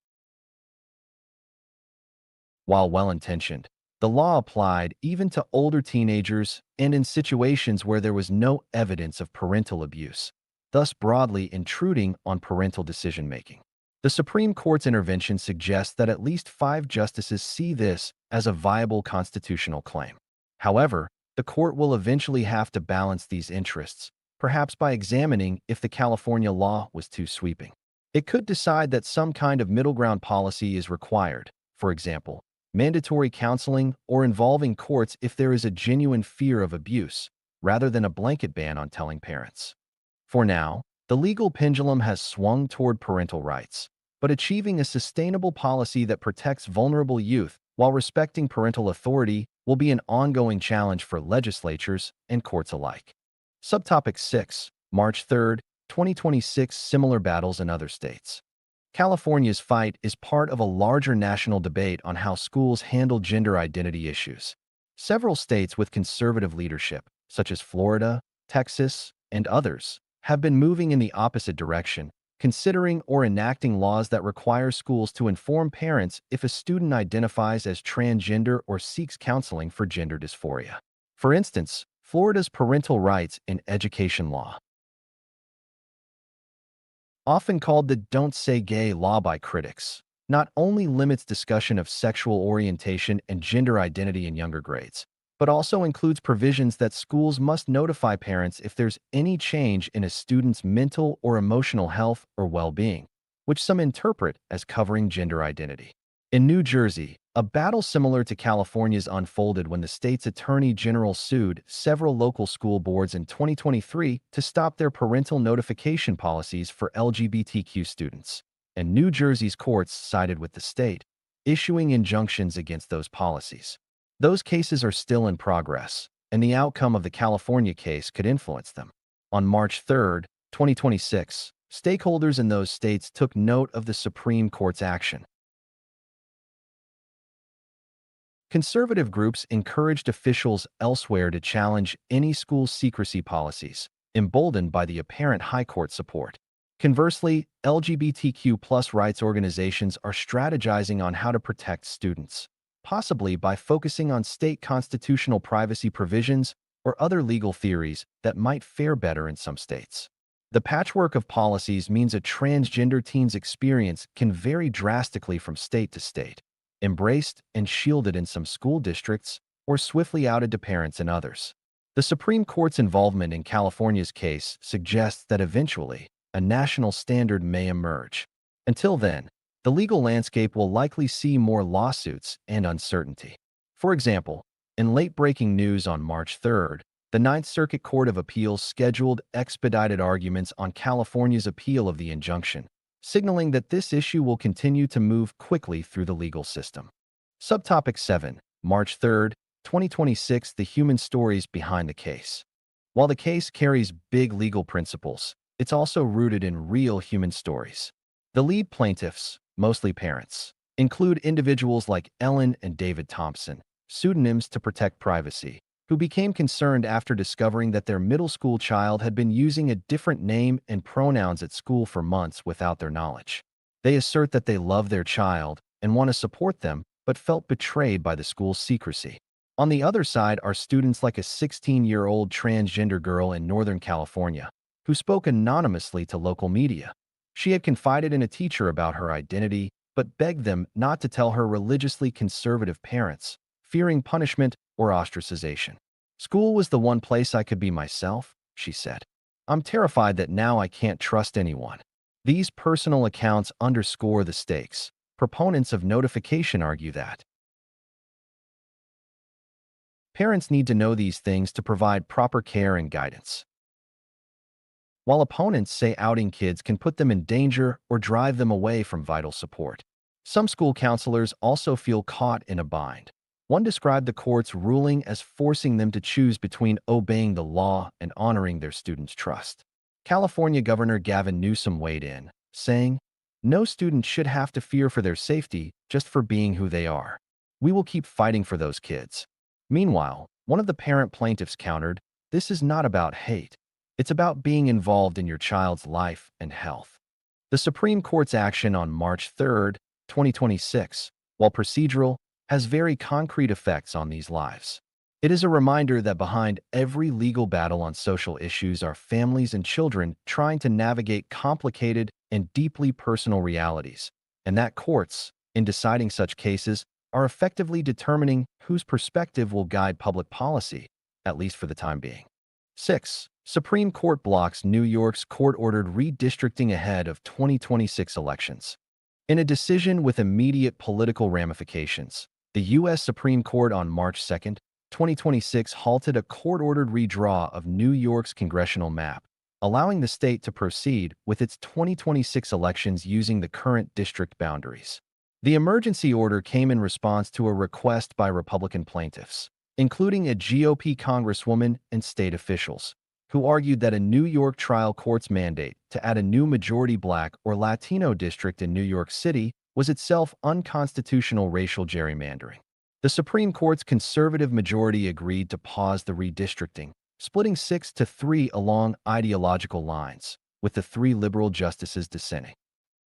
Speaker 1: while well-intentioned, the law applied even to older teenagers and in situations where there was no evidence of parental abuse, thus broadly intruding on parental decision-making. The Supreme Court's intervention suggests that at least 5 justices see this as a viable constitutional claim. However, the court will eventually have to balance these interests, perhaps by examining if the California law was too sweeping. It could decide that some kind of middle ground policy is required, for example, mandatory counseling or involving courts if there is a genuine fear of abuse, rather than a blanket ban on telling parents. For now, the legal pendulum has swung toward parental rights, but achieving a sustainable policy that protects vulnerable youth while respecting parental authority will be an ongoing challenge for legislatures and courts alike. Subtopic 6, March 3, 2026. Similar battles in other states. California's fight is part of a larger national debate on how schools handle gender identity issues. Several states with conservative leadership, such as Florida, Texas, and others, have been moving in the opposite direction, considering or enacting laws that require schools to inform parents if a student identifies as transgender or seeks counseling for gender dysphoria. For instance, Florida's parental rights in education law, often called the Don't Say Gay law by critics, not only limits discussion of sexual orientation and gender identity in younger grades, but also includes provisions that schools must notify parents if there's any change in a student's mental or emotional health or well-being, which some interpret as covering gender identity. In New Jersey, a battle similar to California's unfolded when the state's attorney general sued several local school boards in 2023 to stop their parental notification policies for LGBTQ students. And New Jersey's courts sided with the state, issuing injunctions against those policies. Those cases are still in progress, and the outcome of the California case could influence them. On March 3, 2026, stakeholders in those states took note of the Supreme Court's action. Conservative groups encouraged officials elsewhere to challenge any school secrecy policies, emboldened by the apparent high court support. Conversely, LGBTQ+ rights organizations are strategizing on how to protect students, possibly by focusing on state constitutional privacy provisions or other legal theories that might fare better in some states. The patchwork of policies means a transgender teen's experience can vary drastically from state to state, embraced and shielded in some school districts, or swiftly outed to parents in others. The Supreme Court's involvement in California's case suggests that eventually, a national standard may emerge. Until then, the legal landscape will likely see more lawsuits and uncertainty. For example, in late-breaking news on March 3, the Ninth Circuit Court of Appeals scheduled expedited arguments on California's appeal of the injunction, signaling that this issue will continue to move quickly through the legal system. Subtopic 7, March 3, 2026, the human stories behind the case. While the case carries big legal principles, it's also rooted in real human stories. The lead plaintiffs, mostly parents, include individuals like Ellen and David Thompson, pseudonyms to protect privacy, who became concerned after discovering that their middle school child had been using a different name and pronouns at school for months without their knowledge. They assert that they love their child and want to support them, but felt betrayed by the school's secrecy. On the other side are students like a 16-year-old transgender girl in Northern California, who spoke anonymously to local media. She had confided in a teacher about her identity, but begged them not to tell her religiously conservative parents, fearing punishment or ostracization. "School was the one place I could be myself," she said. "I'm terrified that now I can't trust anyone." These personal accounts underscore the stakes. Proponents of notification argue that parents need to know these things to provide proper care and guidance, while opponents say outing kids can put them in danger or drive them away from vital support. Some school counselors also feel caught in a bind. One described the court's ruling as forcing them to choose between obeying the law and honoring their students' trust. California Governor Gavin Newsom weighed in, saying, "No student should have to fear for their safety just for being who they are. We will keep fighting for those kids." Meanwhile, one of the parent plaintiffs countered, "This is not about hate. It's about being involved in your child's life and health." The Supreme Court's action on March 3, 2026, while procedural, has very concrete effects on these lives. It is a reminder that behind every legal battle on social issues are families and children trying to navigate complicated and deeply personal realities, and that courts, in deciding such cases, are effectively determining whose perspective will guide public policy, at least for the time being. 6. Supreme Court blocks New York's court-ordered redistricting ahead of 2026 elections. In a decision with immediate political ramifications, the U.S. Supreme Court on March 2, 2026 halted a court-ordered redraw of New York's congressional map, allowing the state to proceed with its 2026 elections using the current district boundaries. The emergency order came in response to a request by Republican plaintiffs, including a GOP congresswoman and state officials, who argued that a New York trial court's mandate to add a new majority Black or Latino district in New York City was itself unconstitutional racial gerrymandering. The Supreme Court's conservative majority agreed to pause the redistricting, splitting 6-3 along ideological lines, with the 3 liberal justices dissenting.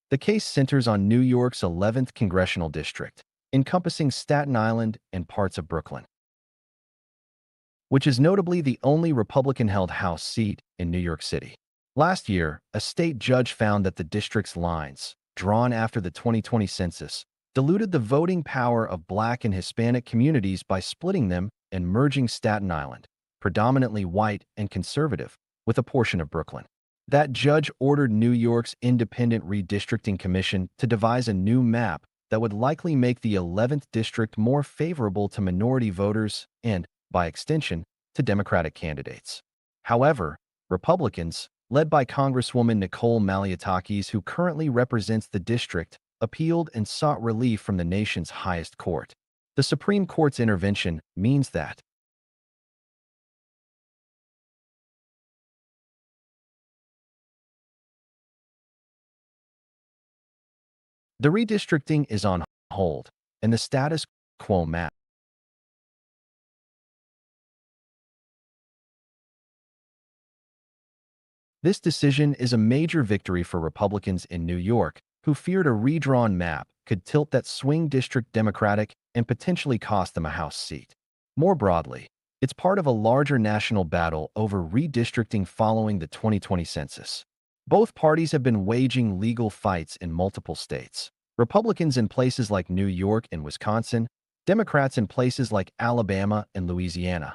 Speaker 1: The case centers on New York's 11th congressional district, encompassing Staten Island and parts of Brooklyn, which is notably the only Republican-held House seat in New York City. Last year, a state judge found that the district's lines, drawn after the 2020 census, diluted the voting power of Black and Hispanic communities by splitting them and merging Staten Island, predominantly white and conservative, with a portion of Brooklyn. That judge ordered New York's Independent Redistricting Commission to devise a new map that would likely make the 11th district more favorable to minority voters and, by extension, to Democratic candidates. However, Republicans, led by Congresswoman Nicole Malliotakis, who currently represents the district, appealed and sought relief from the nation's highest court. The Supreme Court's intervention means that the redistricting is on hold, and the status quo map. This decision is a major victory for Republicans in New York, who feared a redrawn map could tilt that swing district Democratic and potentially cost them a House seat. More broadly, it's part of a larger national battle over redistricting following the 2020 census. Both parties have been waging legal fights in multiple states. Republicans in places like New York and Wisconsin, Democrats in places like Alabama and Louisiana,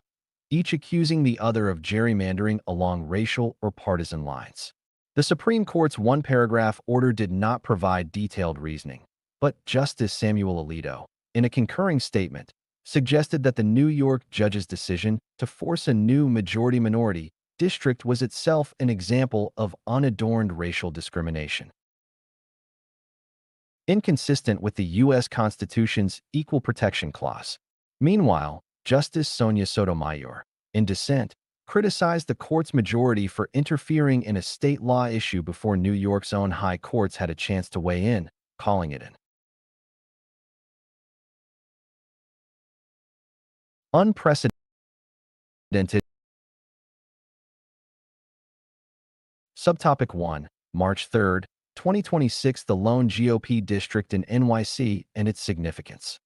Speaker 1: each accusing the other of gerrymandering along racial or partisan lines. The Supreme Court's one-paragraph order did not provide detailed reasoning, but Justice Samuel Alito, in a concurring statement, suggested that the New York judge's decision to force a new majority-minority district was itself an example of unadorned racial discrimination. Inconsistent with the U.S. Constitution's Equal Protection Clause. Meanwhile, Justice Sonia Sotomayor, in dissent, criticized the court's majority for interfering in a state law issue before New York's own high courts had a chance to weigh in, calling it an unprecedented. Subtopic 1, March 3, 2026, the lone GOP district in NYC and its significance.